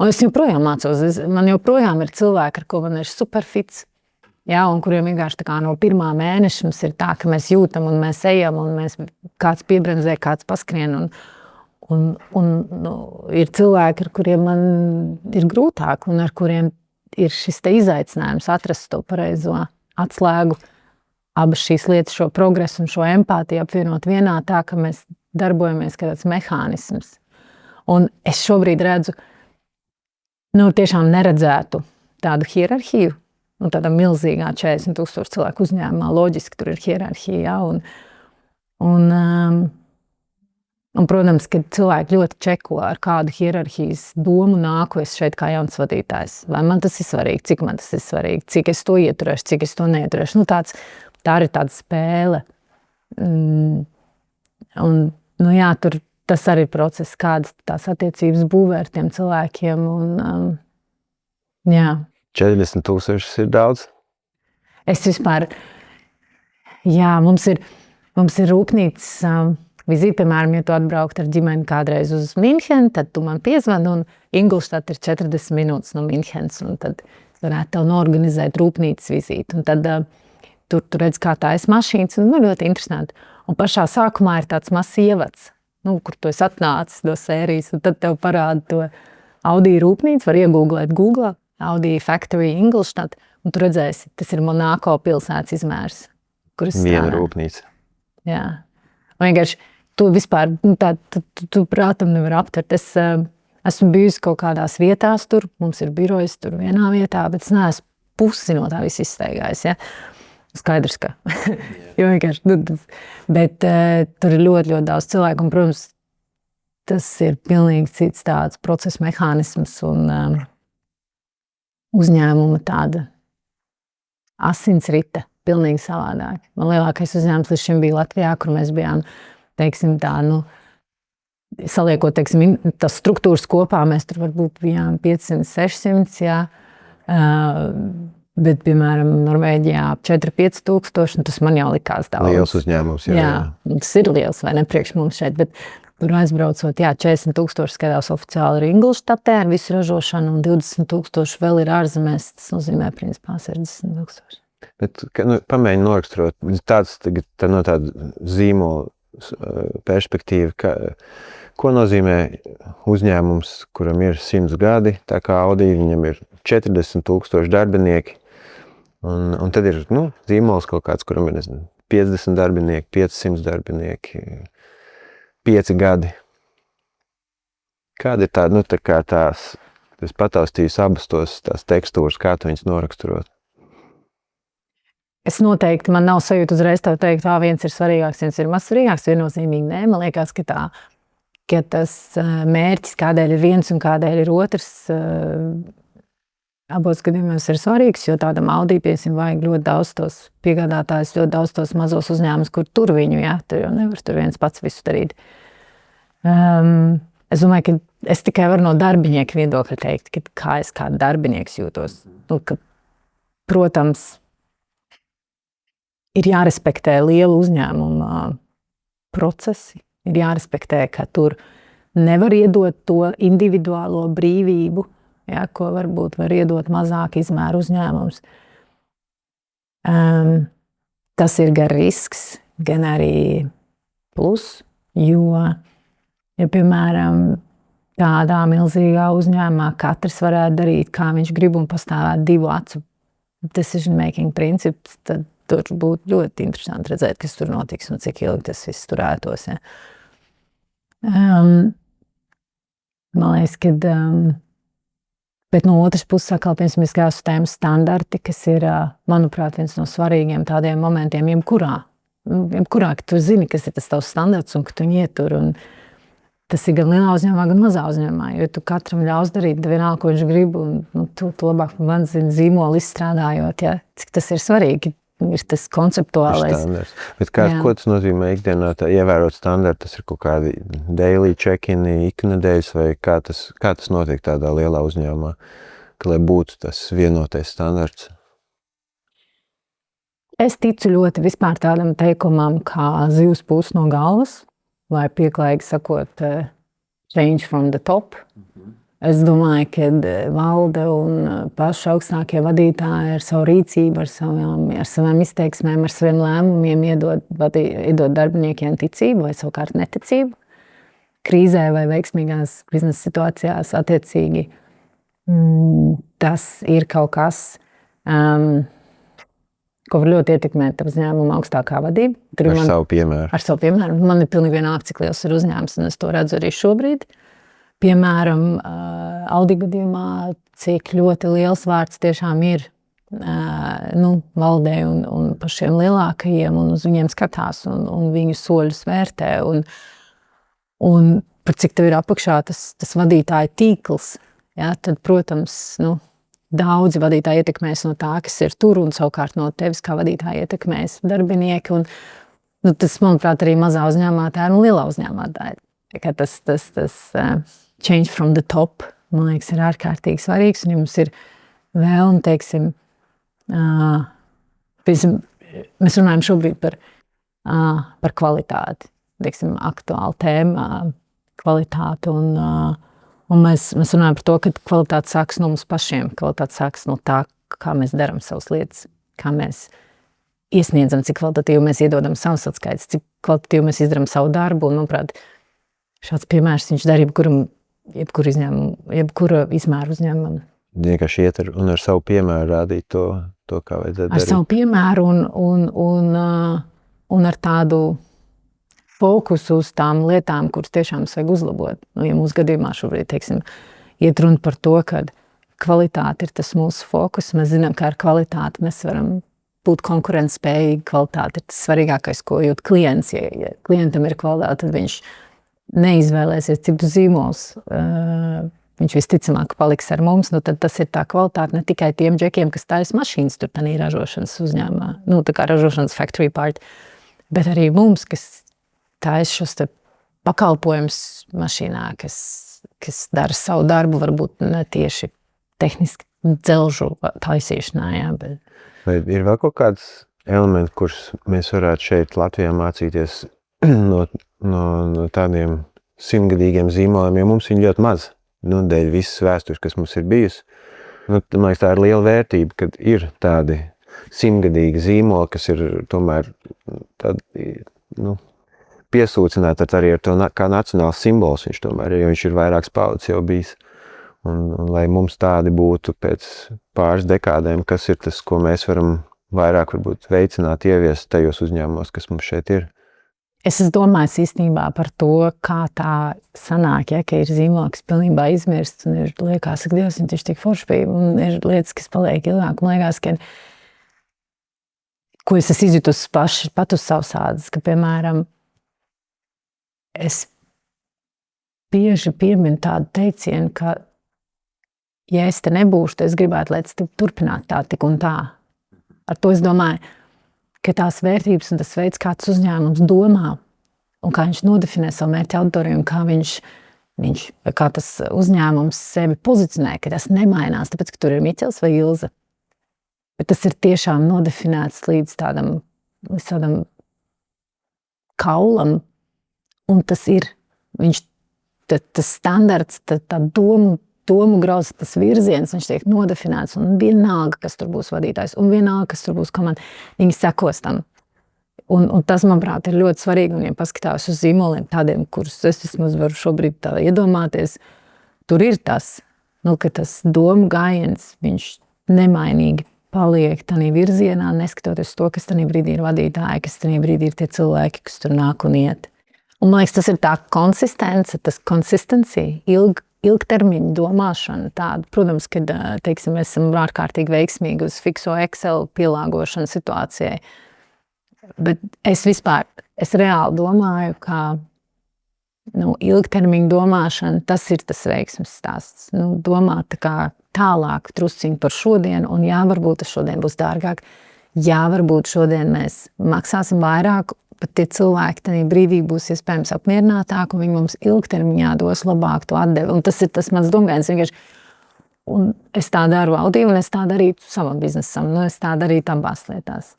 Un es joprojām mācos. Man joprojām ir cilvēki, ar ko man ir superfits. Ja, un kuriem vienkārši tā kā no pirmā mēneša mums ir tā, ka mēs jūtam un mēs ejam un kāds piebremzē, kāds paskrien. Un ir cilvēki, ar kuriem man ir grūtāk un ar kuriem ir šis te izaicinājums atrast to pareizo atslēgu. Abas šīs lietas, šo progresu un šo empātiju apvienot vienā tā, ka mēs darbojamies kā tāds mehānisms. Un es šobrīd redzu, tiešām neredzētu tādu hierarhiju. Un tādā milzīgā 40,000 cilvēku uzņēmumā loģiski tur ir hierarhija. Un, protams, ka cilvēki ļoti čeko, ar kādu hierarhijas domu nāku es šeit kā jauns vadītājs. Vai man tas ir svarīgi, cik man tas ir svarīgi, cik es to ieturēšu, cik es to neieturēšu. Tā ir tāda spēle. Un, tas arī ir process, kādas tās attiecības būvē ar tiem cilvēkiem. Un, jā. 40,000 ir daudz? Es vispār, mums ir rūpnīcas vizīte, piemēram, ja tu atbraukt ar ģimeni kādreiz uz Minhenu, tad tu man piezvani, un Ingolstadt ir 40 minūtes no Minhenes, un tad varētu tev norganizēt rūpnīcas vizīti. Un tad tur redz, kā tā ir mašīnas, un ļoti interesanti. Un pašā sākumā ir tāds mazs ievads, kur tu esi atnācis no sērijas, un tad tev parāda to Audi rūpnīcu, var iegūglēt Googlā. Audi Factory Ingolstadt, un tu redzēsi, tas ir Monako pilsētas izmērs. Viena rūpnīca. Jā. Un vienkārši, tu vispār, tu prātam nevar aptvert. Es esmu bijusi kaut kādās vietās tur, mums ir birojas tur vienā vietā, bet es neesmu pusi no tā viss izsteigājis, ja. Skaidrs, ka. Jo vienkārši, bet tur ir ļoti, ļoti daudz cilvēku, un, protams, tas ir pilnīgi cits tāds procesa mehānisms un uzņēmuma tāda asinsrite, pilnīgi savādāk. Man lielākais uzņēmums līdz šim bija Latvijā, kur mēs bijām, teiksim tā, saliekot, teiksim, tas struktūras kopā, mēs tur varbūt bijām 500, 600, jā. Bet, piemēram, Norvēģijā 4-5 tūkstoši, un tas man jau likās daudz. Liels uzņēmums, jā. Jā, tas ir liels, vai ne, priekš mums šeit, bet tur aizbraucot, 40,000 skatās oficiāli ir Ingolstadtē ar visu ražošanu, un 20,000 vēl ir ārzemēs, tas nozīmē principā 60,000. Bet, pamēģini noraksturot, tāds no tāda zīmola perspektīva, ko nozīmē uzņēmums, kuram ir 100 gadi, tā kā Audi, viņam ir 40,000 darbinieki, un tad ir, zīmols kaut kāds, kuram ir, 50 darbinieki, 500 darbinieki, 5 gadi. Kāda ir tāda, tā kā es pataustīju abas tās tekstūras, kā tu viņas noraksturot? Es noteikti, man nav sajūta uzreiz tev teikt, viens ir svarīgāks, viens ir maz svarīgāks, viennozīmīgi nē. Man liekas, ka tas mērķis, kādēļ ir viens un kādēļ ir otrs, abos gadījumos ir svarīgs, jo tādam Audi, piemēram, vajag ļoti daudz tos piegādātājus, ļoti daudz tos mazos uzņēmumus, kur tur viņu, jā, tur jau nevar tur viens pats visu darīt. Es domāju, ka es tikai varu no darbinieka viedokļa teikt, ka kā es kā darbinieks jūtos. Ka, protams, ir jārespektē lielu uzņēmumu procesi, ir jārespektē, ka tur nevar iedot to individuālo brīvību, ja, ko varbūt var iedot mazāk izmēru uzņēmums. Tas ir gan risks, gan arī plus, jo, ja, piemēram, tādā milzīgā uzņēmumā katrs varētu darīt, kā viņš grib un pastāvēt divu acu decision making princips, tad tur būtu ļoti interesanti redzēt, kas tur notiks un cik ilgi tas viss turētos. Ja. Man liekas, ka bet no otras puses, atkal, piemēram, mēs gājām uz tēmu standarti, kas ir, manuprāt, viens no svarīgiem tādiem momentiem, jebkurā, ka tu zini, kas ir tas tavs standarts un ka tu viņu ietur. Un tas ir gan lielā uzņēmumā, gan mazā uzņēmumā, jo tu katram ļaus darīt vienalga, ko viņš grib, un tu labāk man zini zīmoli izstrādājot, ja, cik tas ir svarīgi. Ir tas konceptuālais. Bet ko tas nozīmē ikdienā, tā ievērot standartu, tas ir kaut kādi daily check-ini, iknedēļas, vai kā tas notiek tādā lielā uzņēmumā, ka lai būtu tas vienotais standarts? Es ticu ļoti vispār tādam teikumam, kā zivs pūst no galvas, vai pieklājīgi sakot change from the top. Es domāju, ka valde un paši augstākie vadītāji ar savu rīcību, ar savām izteiksmēm, ar saviem lēmumiem iedod darbiniekiem ticību vai savukārt neticību. Krīzē vai veiksmīgās biznesa situācijās attiecīgi tas ir kaut kas, ko var ļoti ietekmēt uzņēmuma augstākā vadība. Savu piemēru. Ar savu piemēru. Man ir pilnīgi vienalga, cik liels ir uzņēmums, un es to redzu arī šobrīd. Piemēram, Audi gadījumā, cik ļoti liels vārds tiešām ir valdē un pašiem lielākajiem, un uz viņiem skatās un viņu soļus vērtē. Un par cik tev ir apakšā tas vadītāja tīkls, ja, tad, protams, daudzi vadītāji ietekmēs no tā, kas ir tur, un savukārt no tevis kā vadītāji ietekmēs darbinieki. Un, tas, manuprāt, arī mazā uzņēmumā tā ir un lielā uzņēmumā tā ir. Tas change from the top, man liekas, ir ārkārtīgi svarīgs, un ja mums ir vēlme, teiksim, mēs runājam šobrīd par kvalitāti, teiksim, aktuāla tēma, kvalitāti, un mēs runājam par to, ka kvalitāte sākas no mums pašiem, kvalitāte sākas no tā, kā mēs darām savas lietas, kā mēs iesniedzam, cik kvalitatīvi mēs iedodam savus atskaites, cik kvalitatīvi mēs izdarām savu darbu, un, manuprāt, šāds piemērs viņš dara jebkuru izņēmumu, jebkura izmēra uzņēmumu. Vienkārši iet un ar savu piemēru rādīt to kā vajadzētu darīt. Ar savu piemēru un ar tādu fokusu uz tām lietām, kuras tiešām vajag uzlabot. Ja mūsu gadījumā šobrīd, teiksim, iet runa par to, ka kvalitāte ir tas mūsu fokus. Mēs zinām, ka ar kvalitāti mēs varam būt konkurentspējīgi. Kvalitāte ir tas svarīgākais, ko jūt klients. Ja klientam ir kvalitāte, tad viņš neizvēlēsies citu zīmolus. Viņš visticamāk paliks ar mums, tad tas ir tā kvalitāte ne tikai tiem džekiem, kas taisa mašīnas tur tādā ražošanas uzņēmumā, tā kā ražošanas factory part, bet arī mums, kas taisa šos te pakalpojumus mašīnā, kas dara savu darbu, varbūt ne tieši tehniski dzelžu taisīšanā. Jā, bet... Vai ir vēl kaut kāds elements, kurus mēs varētu šeit Latvijā mācīties no tādiem simtgadīgiem zīmoliem, jo mums viņi ļoti maz, dēļ visas vēstures, kas mums ir bijusi. Man liekas, tā ir liela vērtība, kad ir tādi simtgadīgi zīmoli, kas ir tomēr tādi, piesūcināti arī ar to kā nacionāls simbols viņš tomēr, jo viņš ir vairākas paudzes jau bijis. Un lai mums tādi būtu pēc pāris dekādēm, kas ir tas, ko mēs varam vairāk varbūt veicināt, ieviest tajos uzņēmumos, kas mums šeit ir. Es domāju īstenībā par to, kā tā sanāk, ka ir zīmols, kas pilnībā izmirsts un ir liekas, ka Dievs, viņš tik forši bija, un ir lietas, kas paliek ilgāk. Man liekas, ka, ko es izjutus pat uz savas ādas, ka, piemēram, es bieži pieminu tādu teicienu, ka, ja es te nebūšu, tad es gribētu, lai es turpinātu tā tik un tā. Ar to es domāju, ka tās vērtības un tas veids, kā tas uzņēmums domā un kā viņš nodefinē savu mērķu auditoriju un kā tas uzņēmums sevi pozicionē, ka tas nemainās, tāpēc, ka tur ir Miķels vai Ilze. Bet tas ir tiešām nodefinēts līdz tādam kaulam, un tas ir, tas standarts, tā domu grauz, tas virziens, viņš tiek nodefinēts, un vienalga, kas tur būs vadītājs, un vienalga, kas tur būs komanda, viņi sekos tam. Un tas, manuprāt, ir ļoti svarīgi, un ja paskatās uz zīmoliem tādiem, kurus es vismaz varu šobrīd tā iedomāties, tur ir tas, ka tas domu gājiens, viņš nemainīgi paliek tādā virzienā, neskatoties to, kas tajā brīdī ir vadītāji, kas tajā brīdī ir tie cilvēki, kas tur nāk un iet. Un, man liekas, tas ir tā konsistence, tas konsistencija, ilgtermiņa domāšana tāda. Protams, kad, teiksim, mēs esam ārkārtīgi veiksmīgi uz fikso Excel pielāgošanu situācijai. Bet es reāli domāju, ka ilgtermiņa domāšana, tas ir tas veiksmes stāsts. Domāt tā kā tālāk drusciņi par šodienu, un jā, varbūt tas šodien būs dārgāk, jā, varbūt šodien mēs maksāsim vairāk, bet tie cilvēki tajā brīdī būs iespējams apmierinātāki, un viņi mums ilgtermiņā dos labāk to atdevi. Un tas ir tas mans domgājums vienkārši. Un es tā daru Audi, un es tā darītu savam biznesam, es tā darītu abās lietās.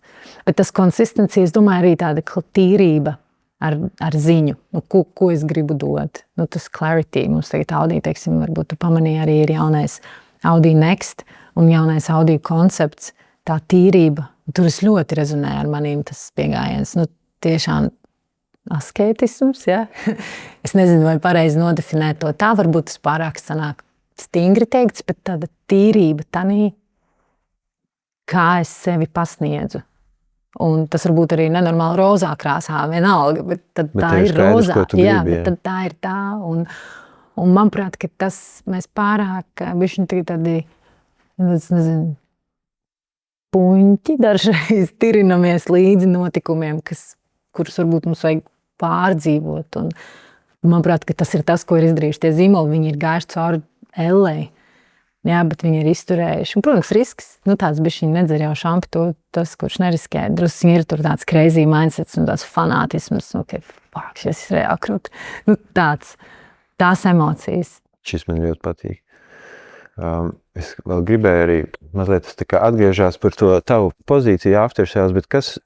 Bet tas konsistencija, es domāju, arī tāda tīrība ar ziņu, ko es gribu dot. Tas clarity, mums tagad Audi, teiksim, varbūt tu pamanīji, arī ir jaunais Audi Next un jaunais Audi koncepts, tā tīrība. Tur es ļoti rezonēju ar manīm tas piegājiens. Tiešām asketisms, ja? Es nezinu, vai pareizi nodefinēt to tā, varbūt tas pārāk sanāk stingri teikts, bet tāda tīrība tanī, kā es sevi pasniedzu. Un tas varbūt arī nenormāli rozā krāsā vienalga, bet tad tā ir rozā. Jā, bet tad tā ir tā. Un manuprāt, ka tas mēs pārāk bišķiņ tādi, nezinu, puņķi dažreiz tirinamies līdzi notikumiem, kurus varbūt mums vajag pārdzīvot. Un manuprāt, ka tas ir tas, ko ir izdarījuši tie zīmoli. Viņi ir gājuši cauri ellei. Jā, bet viņi ir izturējuši. Un, protams, risks. Tāds bišķiņ nedzer jau šampi to, tas, kurš neriskē. Drusciņi ir tur tāds crazy mindsets un tāds fanātisms. Šis ir reāli krūti. Tās emocijas. Šis man ļoti patīk. Es vēl gribēju arī mazliet atgriežās par to tavu pozīciju after sales, bet kas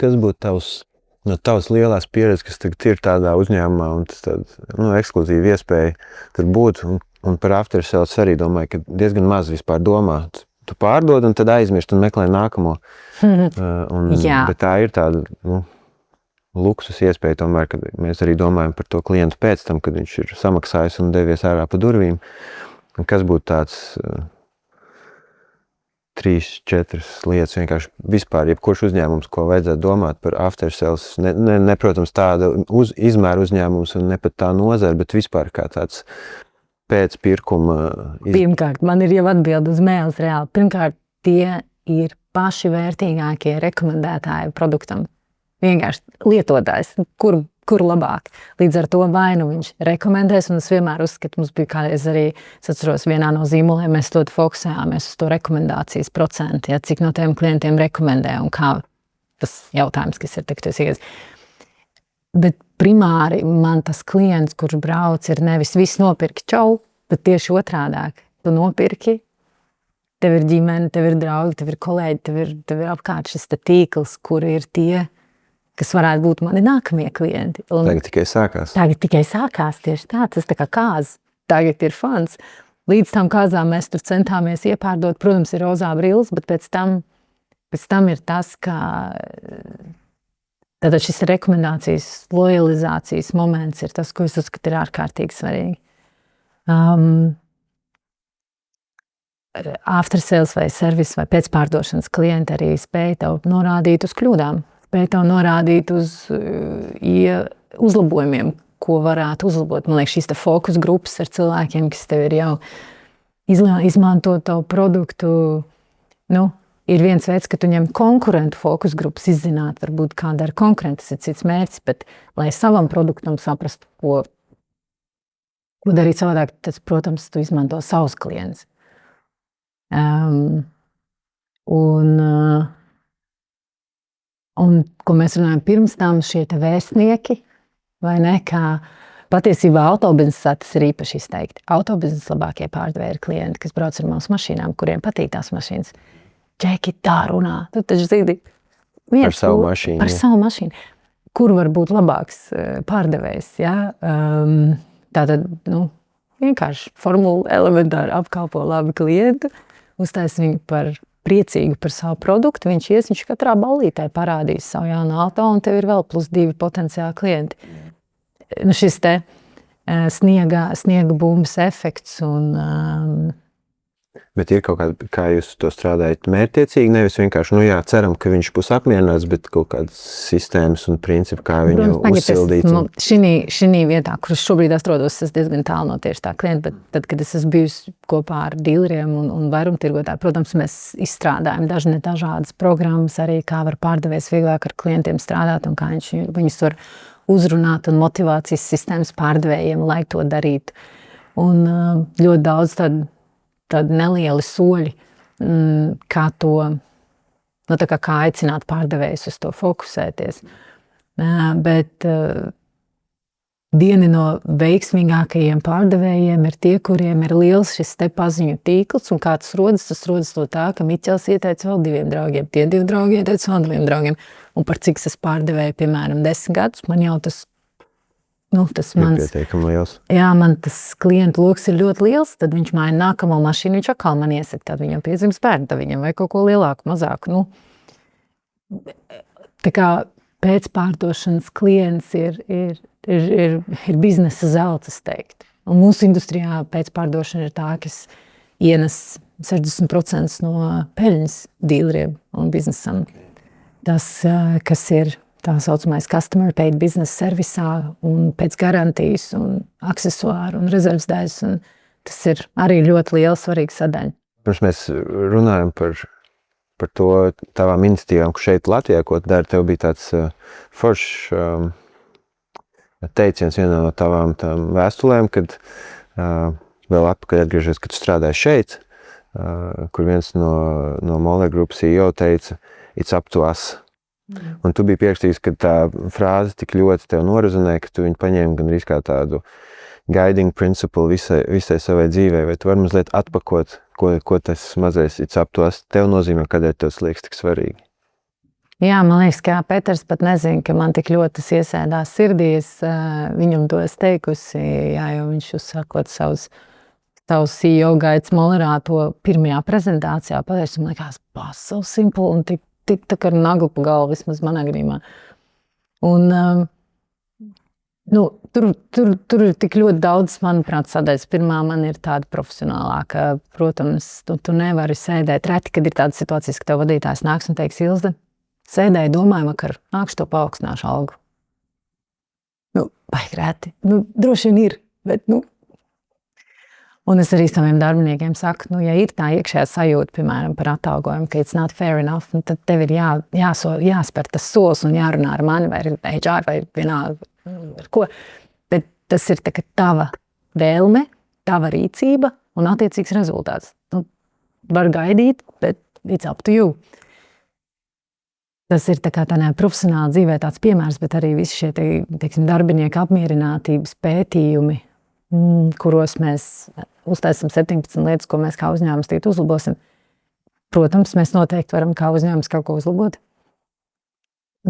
būtu tavs lielās pieredzes, kas tagad ir tādā uzņēmumā un tas tāda ekskluzīva iespēja tur būt, un par after sales arī domāju, ka diezgan maz vispār domā. Tu pārdod un tad aizmirst un meklē nākamo. Bet tā ir tāda luksus iespēja tomēr, kad mēs arī domājam par to klientu pēc tam, kad viņš ir samaksājis un devies ārā pa durvīm. Un kas būtu tāds 3-4 lietas vienkārši vispār, jebkurš uzņēmums, ko vajadzētu domāt par after sales, protams, tāda izmēra uzņēmums un ne pat tā nozara, bet vispār kā tāds pēc pirkuma. Pirmkārt, man ir jau atbildi uz mēles reāli. Pirmkārt, tie ir paši vērtīgākie rekomendētāji produktam. Vienkārši lietotājs, kur labāk. Līdz ar to vai nu viņš rekomendēs, un es vienmēr uzskatu, mums bija kādreiz arī, es atceros, vienā no zīmoliem, mēs ļoti fokusējāmies uz to rekomendācijas procentu, cik no tiem klientiem rekomendē un kā tas jautājums, kas ir tikties. Bet primāri man tas klients, kurš brauc, ir nevis viss nopirki čau, bet tieši otrādāk. Tu nopirki, tev ir ģimene, tev ir draugi, tev ir kolēģi, tev ir apkārt šis tīkls, kur ir tie, kas varētu būt mani nākamie klienti. Un tagad tikai sākās. Tieši tā, tas tā kā kāz. Tagad ir fans. Līdz tam kāzām mēs tur centāmies iepārdot, protams, ir rozā brilles, bet pēc tam ir tas, ka tātad šis rekomendācijas, lojalizācijas moments ir tas, ko es uzskatu ir ārkārtīgi svarīgi. After sales vai service vai pēcpārdošanas klienti arī spēja tev norādīt uz kļūdām. Spēja tev norādīt uz uzlabojumiem, ko varētu uzlabot. Man liekas, šīs te fokus grupas ar cilvēkiem, kas tev ir jau izmanto tavu produktu. Ir viens veids, ka tu ņem konkurentu fokus grupas izzināt, varbūt kāda ir konkurenti, tas ir cits mērķis, bet lai savam produktam saprastu, ko darīt savādāk, tas, protams, tu izmanto savus klientus. Un ko mēs runājam pirms tam, šie te vēstnieki, vai ne, kā patiesībā autobiznesā tas ir īpaši izteikti. Autobiznesa labākie pārdevēji ir klienti, kas brauc ar mūsu mašīnām, kuriem patīk tās mašīnas. Džeki, tā runā. Tu taču zini, par savu mašīnu. Par savu mašīnu. Kur var būt labāks pārdevējs, ja? Tātad, vienkārši formula elementāri apkalpo labi klientu, uztais viņu par priecīgu par savu produktu, viņš katrā ballītē parādīs savu jaunu auto, un tev ir vēl +2 potenciāli klienti. Šis te sniega bumbas efekts un Bet ir kaut kāda, kā jūs to strādājat mērķtiecīgi, nevis vienkārši, ceram, ka viņš būs apmierināts, bet kaut kādas sistēmas un principi, kā viņu uzsildīt. Šī vietā, kur es šobrīd atrodos, es diezgan tālu no tieši tā klienta, bet tad, kad es esmu bijusi kopā ar dīleriem un vairumtirgotāju, protams, mēs izstrādājam dažādas programmas arī, kā var pārdevējs vieglāk ar klientiem strādāt un kā viņus var uzrunāt un motivācijas sistēmas pārdevējiem, lai to darītu. Un ļoti daudz tādi nelieli soļi, kā kā aicināt pārdevējus uz to fokusēties. Bet vieni no veiksmīgākajiem pārdevējiem ir tie, kuriem ir liels šis te paziņu tīkls, un kā tas rodas no tā, ka Miķels ieteica vēl 2 draugiem, tie 2 draugi ieteica vēl 2 draugiem, un par cik es pārdevēju, piemēram, 10 gadus, man jau tas mans, man tas klientu loks ir ļoti liels, tad viņš maina nākamo mašīnu, viņš atkal man iesaka, tad viņam piedzims bērni, tad viņam vai kaut ko lielāku, mazāku. Tā kā pēcpārdošanas klients ir biznesa zelts, es teiktu. Un mūsu industrijā pēcpārdošana ir tā, kas ienes 60% no peļņas dīleriem un biznesam. Tas, kas ir tā saucamais customer paid business servisā un pēc garantijas un aksesuāru un rezerves daļas, un tas ir arī ļoti liela svarīga sadaļa. Pirms mēs runājam par to tavām iniciatīvām, ko šeit Latvijā, ko dara, tev bija tāds foršs teiciens vienā no tavām vēstulēm, kad vēl atpakaļ atgriežies, kad tu strādāji šeit, kur viens no Moller Group CEO teica, it's up to us. Un tu biji pierakstījis, ka tā frāze tik ļoti tev norezonē, ka tu viņu paņēmi gan arī kā tādu guiding principle visai savai dzīvē, vai tu vari mazliet atpakot, ko tas mazais it's up to us tev nozīmē, kādēļ tev tas liekas tik svarīgi? Jā, man liekas, ka Peters pat nezina, ka man tik ļoti tas iesēdās sirdī, viņam to es teikusi, jo viņš uzsākot savus CEO gaids Mollerā to pirmajā prezentācijā pateicis, man liekas, so simple un tik tā kā ar naglu pa galvu, vismaz manā gadījumā. Un tur ir tik ļoti daudz, manuprāt, sadaļas. Pirmā man ir tāda profesionālāka. Protams, tu nevari sēdēt. Reti, kad ir tādas situācijas, ka tev vadītājs nāks un teiks, Ilze, sēdēju, domāju, vakar nākšu to paaugstināšu algu. Baigi reti. Droši vien ir, bet Un es arī saviem darbiniekiem saku, ja ir tā iekšējā sajūta, piemēram, par atalgojumu, ka it's not fair enough, tad tev ir jāspēr tas solis un jārunā ar mani vai ar HR vai vienalga ar ko. Bet tas ir tā, ka tava vēlme, tava rīcība un attiecīgs rezultāts. Var gaidīt, bet it's up to you. Tas ir tā kā tādā profesionāla dzīvē tāds piemērs, bet arī visi šie, teiksim, darbinieku apmierinātības pētījumi, kuros mēs uztaisam 17 lietas, ko mēs kā uzņēmums tagad uzlabosim. Protams, mēs noteikti varam kā uzņēmums kaut ko uzlabot.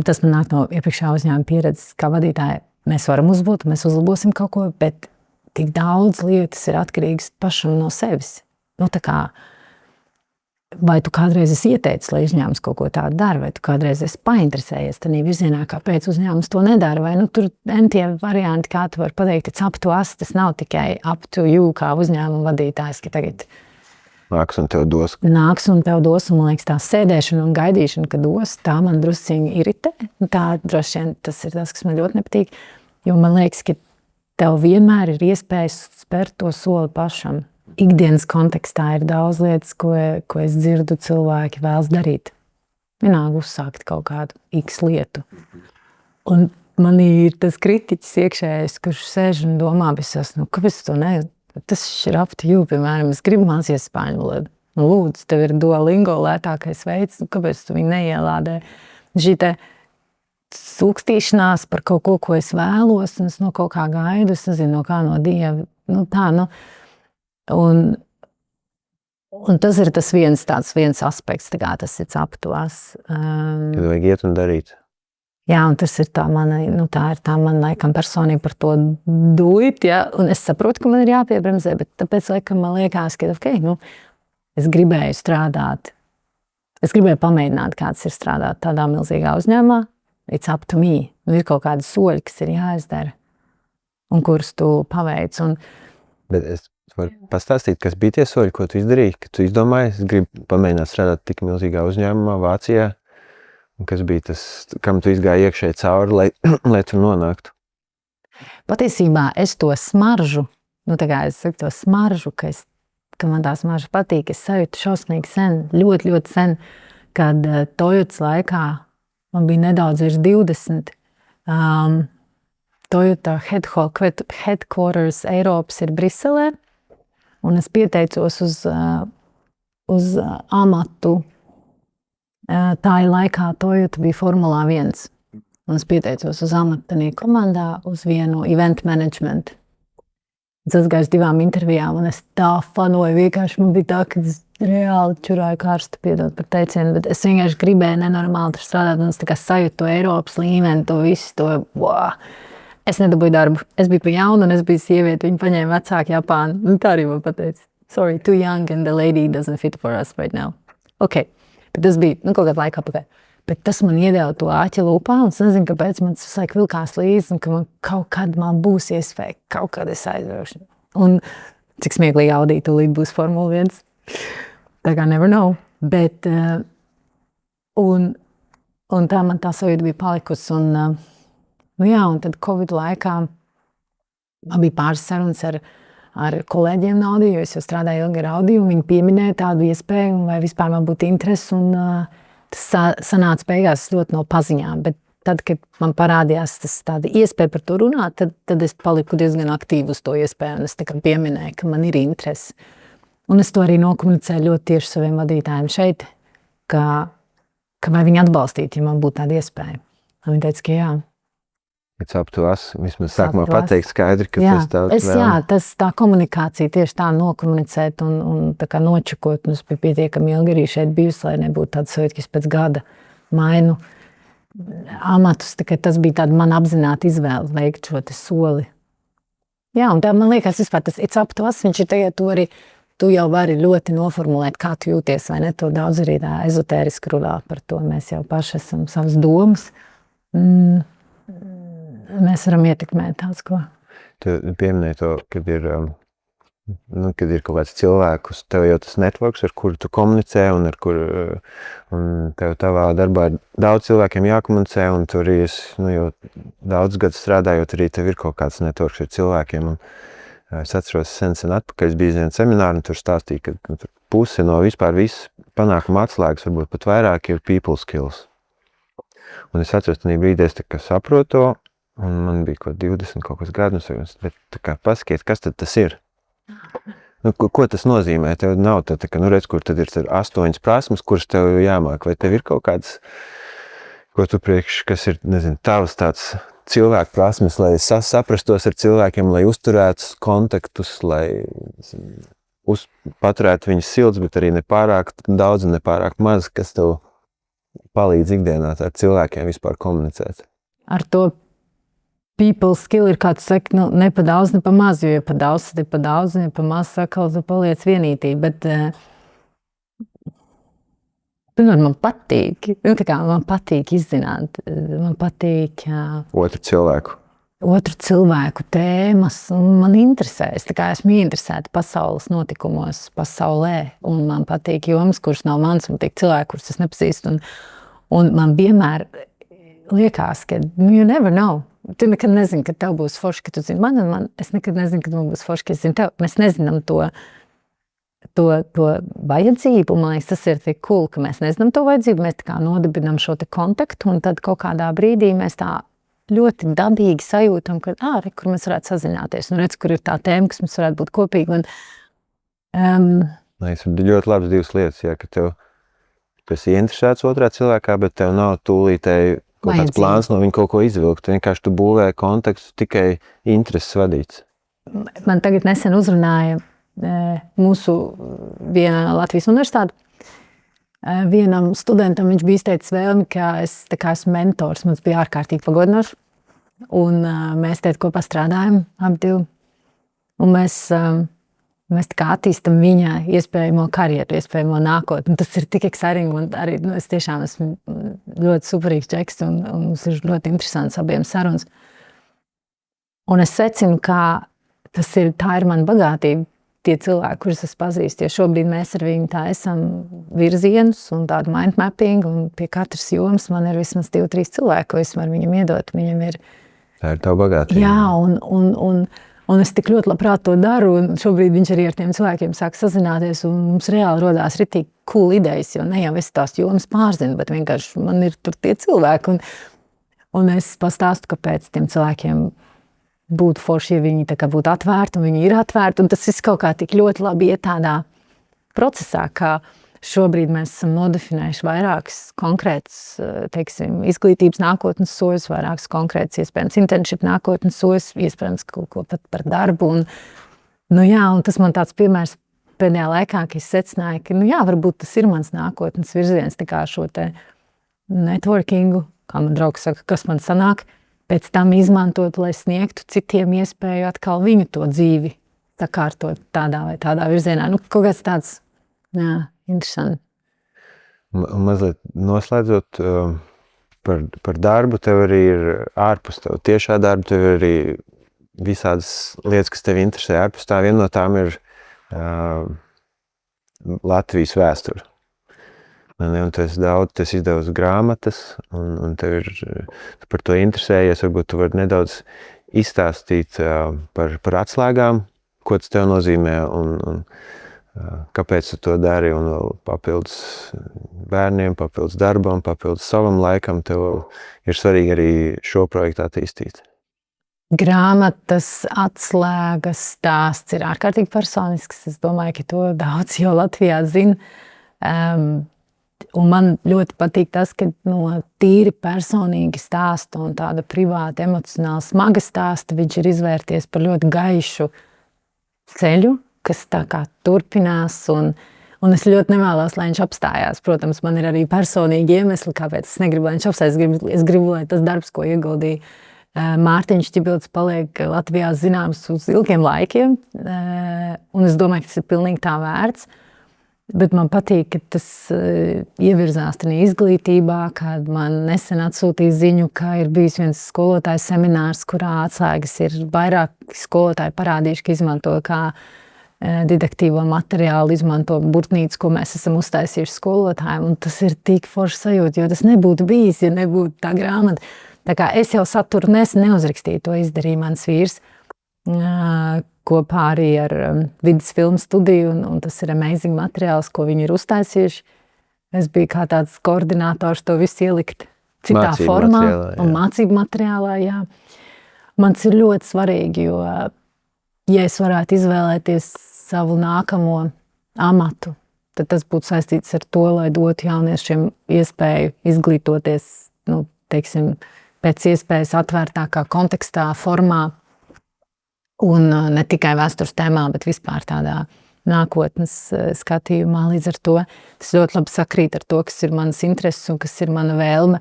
Tas man nāk no iepriekšējā uzņēmuma pieredzes kā vadītāja. Mēs varam uzlabot, mēs uzlabosim kaut ko, bet tik daudz lietas ir atkarīgas pašam no sevis. Tā kā, vai tu kādreiz esi ieteicis, lai uzņēmums kaut ko tādu dara, vai tu kādreiz esi painteresējies tādā virzienā, kāpēc uzņēmums to nedara, vai tur tie varianti, kā tu vari pateikt, it's up to us, tas nav tikai up to you kā uzņēmuma vadītājs, ka tagad nāks un tev dos. Un man liekas, tā sēdēšana un gaidīšana, ka dos, tā man drusciņi iritē. Tā droši vien tas ir tas, kas man ļoti nepatīk, jo man liekas, ka tev vienmēr ir iespējas spērt to soli pašam. Ikdienas kontekstā ir daudz lietas, ko es dzirdu, cilvēki vēlas darīt. Vienalga uzsākt kaut kādu X lietu. Un man ir tas kritiķis iekšējais, kurš sēž un domā visās, kāpēc to ne? Tas ir up to you, piemēram, es gribu mācīties spāņu valodu. Lūdzu, tev ir Duolingo lētākais veids, kāpēc tu viņu neielādē? Šī te sūkstīšanās par kaut ko es vēlos, un es no kaut kā gaidu, es nezinu, no kā no Dieva. Un tas ir tas viens aspekts, tas ir up to us. Kad vajag iet un darīt. Jā, un tas ir tā mana laikam personība par to duit, ja? Un es saprotu, ka man ir jāpiebremzē, bet tāpēc laikam man liekas, ka es gribēju strādāt, es gribēju pamēģināt, kāds ir strādāt tādā milzīgā uzņēmumā, it's up to me, ir kaut kādi soļi, kas ir jāizdara. un kurus tu paveic. Un, Bet es varu pastāstīt, kas bija tie soļi, ko tu izdarīji, ka tu izdomāji, es gribu pamēģināt strādāt tik milzīgā uzņēmumā Vācijā, un kas bija tas, kam tu izgāji iekšēji cauri, lai tu nonāktu? Patiesībā es to smaržu, tā kā es saku to smaržu, ka man tā smarža patīk, es sajūtu šausmīgi sen, ļoti, ļoti sen, kad Toyotas laikā man bija nedaudz virs 20. Toyota headquarters Eiropas ir Briselē, un es pieteicos uz amatu. Tā ir laikā Toyota bija Formulā 1. Un es pieteicos uz amatu tajā komandā uz vienu event management. Es aizgāju uz 2 intervijām, un es tā fanoju. Vienkārši man bija tā, ka es reāli čurāju karstu, piedod par teicienu, bet es vienkārši gribēju nenormāli tur strādāt, un es tā kā sajūtu to Eiropas līmeni, to visu, to wow. Es nedabūju darbu. Es biju pa jaunu, un es biju sieviete. Viņa paņēma vecāku Japānu. Un tā arī man pateica. Sorry, too young, and the lady doesn't fit for us right now. Ok, bet tas bija kaut kādā laikā pagāja. Bet tas man iedeva to āķi lūpā, un es nezinu, kāpēc man tas laik vilkās līdzi, un ka man kaut kad man būs iespēja, kaut kad es aizbraukšu. Un cik smieklīgi Audi tūlīt būs Formula 1. Tā kā never know. Bet, un tā man tā sajūta bija palikusi, un tad Covid laikā man bija pāris sarunas ar kolēģiem no Audi, jo es jau strādāju ilgi ar Audi, un viņi pieminēja tādu iespēju, un vai vispār man būtu interesi, un tas sanāca beigās ļoti no paziņām, bet tad, kad man parādījās tāda iespēja par to runāt, tad es paliku diezgan aktīvi uz to iespēju, un es tā kā pieminēju, ka man ir interesi. Un es to arī nokomunicēju ļoti tieši saviem vadītājiem šeit, ka vai viņi atbalstītu, ja man būtu tāda iespēja. Un viņi teica, ka jā. It's up to us. Vismaz sākumā pateikt skaidri, ka tas daudz vēl. Jā, tā komunikācija tieši tā nokomunicēt un tā kā nočakot. Un es biju pietiekami ilgi arī šeit bijusi, lai nebūtu tāds sajūta, ka es pēc gada mainu amatus. Tas bija tāda man apzināta izvēle veikt šo te soli. Jā, un tā man liekas vispār tas it's up to us. Viņš ir tagad to arī, tu jau vari ļoti noformulēt, kā tu jūties, vai ne? To daudz arī tā ezotēriski runā par to. Mēs jau paši esam savas domas. Mēs varam ietekmēt tāds, ko. Tu pieminēji to, kad ir kaut kāds cilvēkus, tev jau tas networks, ar kuru tu komunicē, un tev tavā darbā ir daudz cilvēkiem jākomunicē, un tur arī jau daudz gadu strādājot, arī tev ir kaut kāds networks ar cilvēkiem. Un es atceros sen atpakaļ, es biju viens seminārs, un tur stāstīja, ka puse no vispār viss panākuma atslēgas, varbūt pat vairāk, ir people skills. Un es atceros, tajā brīdī es tā kā saprotu to, un man bija 20 kaut kas gadus, bet tā kā pasakiet, kas tad tas ir? Ko tas nozīmē? Tev nav tā kā, redz, kur tad ir 8 prasmes, kuras tev jāmāk, vai tev ir kaut kāds, ko tu kas ir, nezinu, tavs tāds cilvēku prasmes, lai saprastos ar cilvēkiem, lai uzturētu kontaktus, lai paturētu viņus silts, bet arī nepārāk daudz un nepārāk maz, kas tev palīdz ikdienā ar cilvēkiem vispār komunicēt? Ar to people skill ir, kā tu saki, ne pa daudz, ne pa maz, jo ja pa daudz, tad ir pa daudz, un ja pa maz, sakal, tu paliec vienītība, bet man patīk, man patīk izzināt, man patīk otru cilvēku tēmas, un man interesēs, tā kā esmu ieinteresēta pasaules notikumos, pasaulē, un man patīk jomas, kuras nav mans, man patīk cilvēki, kurus es nepazīstu, un man vienmēr liekas, ka you never know. Tu nekad nezini, kad tev būs forši, ka tu zini man, un es nekad nezinu, kad man būs forši, ka es zinu tev. Mēs nezinām to vajadzību, un man liekas, tas ir tik cool, ka mēs nezinām to vajadzību, mēs tā kā nodibinām šo te kontaktu, un tad kaut kādā brīdī mēs tā ļoti dabīgi sajūtam, ka, kur mēs varētu sazināties, un redz, kur ir tā tēma, kas mums varētu būt kopīga. Tas ir ļoti labas divas lietas, ja, ka tu esi ieinteresēts otrā cilvēkā, bet tev nav tūlītēji kaut kāds plāns no viņa kaut ko izvilkt. Vienkārši tu būvē kontekstu tikai intereses vadīts. Man tagad nesen uzrunāja mūsu viena Latvijas universitāte. Vienam studentam viņš bija izteicis vēlmi, ka es tā kā esmu mentors. Mums bija ārkārtīgi pagodinoši. Un mēs te kopā strādājam abi divi. Un mēs tā kā attīstam viņa iespējamo karjeru, iespējamo nākotni. Tas ir tik exciting, un arī es tiešām esmu ļoti superīgs čeks, un mums ir ļoti interesants abiem sarunas. Un es secinu, ka tā ir mana bagātība. Tie cilvēki, kurus es pazīstu, jo šobrīd mēs ar viņu tā esam virzienus un tādu mind mapping, un pie katras jomas man ir vismaz 2-3 cilvēki, ko es varu viņam iedot. Viņam ir... Tā ir tava bagātība. Jā, un es tik ļoti labprāt to daru, un šobrīd viņš arī ar tiem cilvēkiem sāk sazināties, un mums reāli rodās ritīgi cool idejas, jo ne jau es tās jomas pārzinu, bet vienkārši man ir tur tie cilvēki, un es pastāstu, kāpēc tiem cilvēkiem būtu forši, ja viņi tā kā būtu atvērti, un viņi ir atvērti, un tas viss kaut kā tik ļoti labi iet tādā procesā, kā šobrīd mēs esam nodefinējuši vairākas konkrētas, teiksim, izglītības nākotnes soļus, vairākas konkrētas, iespējams, internship nākotnes soļus, iespējams, kaut ko pat par darbu, un tas man tāds piemērs pēdējā laikā, ka es secināju, ka, varbūt tas ir mans nākotnes virziens, tā kā šo te networkingu, kā man draugs saka, kas man sanāk, pēc tam izmantot, lai sniegtu citiem iespēju atkal viņu to dzīvi sakārtot tādā vai tādā virzienā. Kaut kāds tāds, interesanti. Mazliet noslēdzot par darbu, tev arī ir ārpus tev tiešā darba, tev ir arī visādas lietas, kas tev interesē ārpus tā. Viena no tām ir Latvijas vēsture. Un tu esi izdevusi grāmatas, un tev ir par to interesējies. Varbūt tu vari nedaudz izstāstīt par atslēgām, ko tas tev nozīmē un kāpēc tu to dari, un vēl papildus bērniem, papildus darbam, papildus savam laikam. Tev ir svarīgi arī šo projektu attīstīt. Grāmatas atslēgas stāsts ir ārkārtīgi personisks. Es domāju, ka to daudz jau Latvijā zina. Un man ļoti patīk tas, ka no tīri personīgi stāsta un tāda privāta, emocionāli smaga stāsta, viņš ir izvērties par ļoti gaišu ceļu, kas tā kā turpinās, un es ļoti nevēlos, lai viņš apstājās. Protams, man ir arī personīgi iemesli, kāpēc es negribu, lai viņš apstājās. Es gribu, lai tas darbs, ko ieguldīja Mārtiņš Čibilds, paliek Latvijā zināms uz ilgiem laikiem, un es domāju, ka tas ir pilnīgi tā vērts. Bet man patīk, ka tas ievirzās tādā izglītībā, kad man nesen atsūtīja ziņu, ka ir bijis viens skolotājs seminārs, kurā atslēgas ir vairāk skolotāji parādījuši, ka izmanto kā didaktīvo materiālu, izmanto burtnīcu, ko mēs esam uztaisījuši skolotājiem. Un tas ir tik forši sajūta, jo tas nebūtu bijis, ja nebūtu tā grāmata. Tā kā es jau saturu neuzrakstīju, to izdarīja mans vīrs. Kopā arī ar vidas filmu studiju, un tas ir amazing materiāls, ko viņi ir uztaisījuši. Es biju kā tāds koordinators to visu ielikt citā formā un mācību materiālā, jā. Man tas ir ļoti svarīgi, jo, ja es varētu izvēlēties savu nākamo amatu, tad tas būtu saistīts ar to, lai dotu jauniešiem iespēju izglītoties, teiksim, pēc iespējas atvērtākā kontekstā, formā, un ne tikai vēstures tēmā, bet vispār tādā nākotnes skatījumā. Līdz ar to tas ļoti labi sakrīt ar to, kas ir manas intereses un kas ir mana vēlme.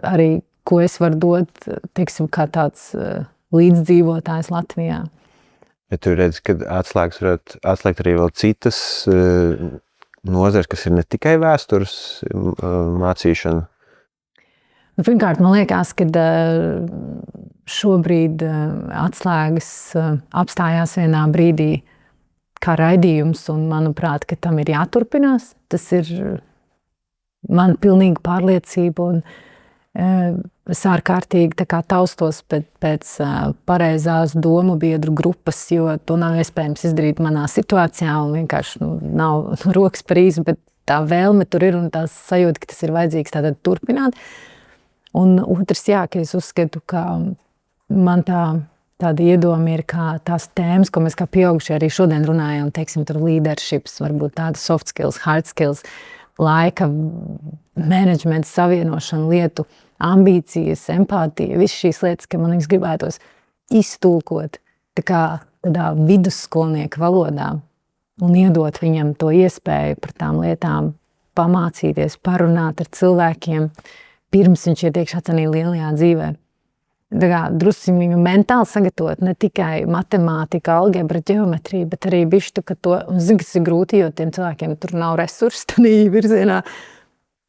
Arī, ko es varu dot, teiksim, kā tāds līdzdzīvotājs Latvijā. Ja tu redzi, ka atslēgas varētu atslēgt arī vēl citas nozares, kas ir ne tikai vēstures mācīšana? Pirmkārt, man liekas, ka šobrīd atslēgas apstājās vienā brīdī kā raidījums, un manuprāt, ka tam ir jāturpinās. Tas ir man pilnīga pārliecība, un es ārkārtīgi tā kā taustos pēc pareizās domu biedru grupas, jo to nav iespējams izdarīt manā situācijā, un vienkārši nav rokas par īsu, bet tā vēlme tur ir, un tā sajūta, ka tas ir vajadzīgs tātad turpināt. Un otrs, jā, ka es uzskatu, ka man tāda iedoma ir kā tās tēmas, ko mēs kā pieaugušie arī šodien runājam, teiksim, tur leaderships, varbūt tāda soft skills, hard skills, laika menedžments, savienošana lietu, ambīcijas, empātija, visas šīs lietas, ka man viņas gribētos iztulkot tā kā tādā vidusskolnieka valodā un iedot viņam to iespēju par tām lietām pamācīties, parunāt ar cilvēkiem, pirms viņš iet iekšā tādā lielajā dzīvē. Drusciņ viņu mentāli sagatavot, ne tikai matemātika, algebra, ģeometrija, bet arī bišķi, ka to, un zinu, kas ir grūti, jo tiem cilvēkiem tur nav resursi tādā virzienā,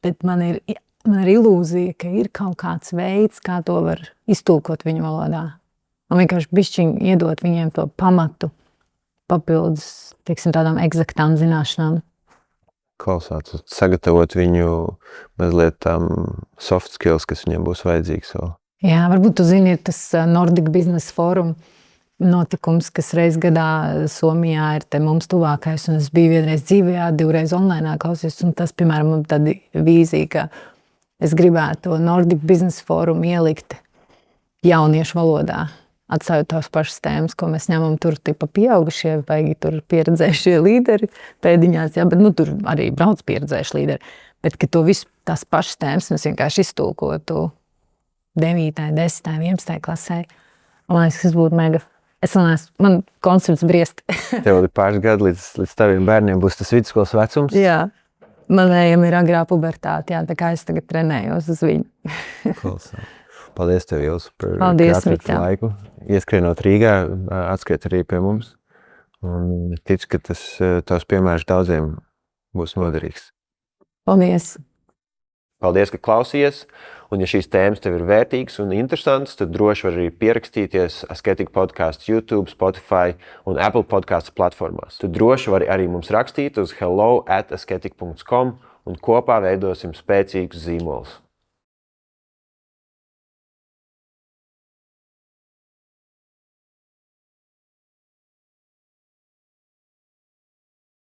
bet man ir ilūzija, ka ir kaut kāds veids, kā to var iztulkot viņu valodā. Un vienkārši bišķiņ iedot viņiem to pamatu papildus, teiksim, tādām eksaktām zināšanām. Klausāt, sagatavot viņu mazliet tam soft skills, kas viņiem būs vajadzīgs vēl. Jā, varbūt tu zini, ir tas Nordic Business Forum notikums, kas reiz gadā Somijā ir te mums tuvākais, un es biju vienreiz dzīvē, 2 reizes online klausies, un tas, piemēram, man tāda vīzija, ka es gribētu to Nordic Business Forum ielikt jauniešu valodā, atstājot tās pašas tēmas, ko mēs ņemam tur tipa pieaugušie, vai tur pieredzējušie līderi pēdiņās, jā, bet tur arī brauc pieredzējuši līderi, bet ka to visu tās pašas tēmas mēs vienkārši iztulkotu 9., 10., 11. klasē. Man liekas, tas būtu mega. Man koncepts briest. Tev ir pāris gadi līdz taviem bērniem būs tas vidusskolas vecums? Jā. Manējiem ir agrā pubertāte, jā, tā kā es tagad trenējos uz viņu. Paldies tev, Ilze, par Miķa. Laiku. Ieskrienot Rīgā, atskriet arī pie mums. Un ticu, ka tas tavs piemērs daudziem būs noderīgs. Paldies! Paldies, ka klausījies, un ja šīs tēmas tev ir vērtīgas un interesantas, tad droši var arī pierakstīties Asketika podcasts YouTube, Spotify un Apple podcasts platformās. Tu droši vari arī mums rakstīt uz hello@asketika.com un kopā veidosim spēcīgus zīmolus.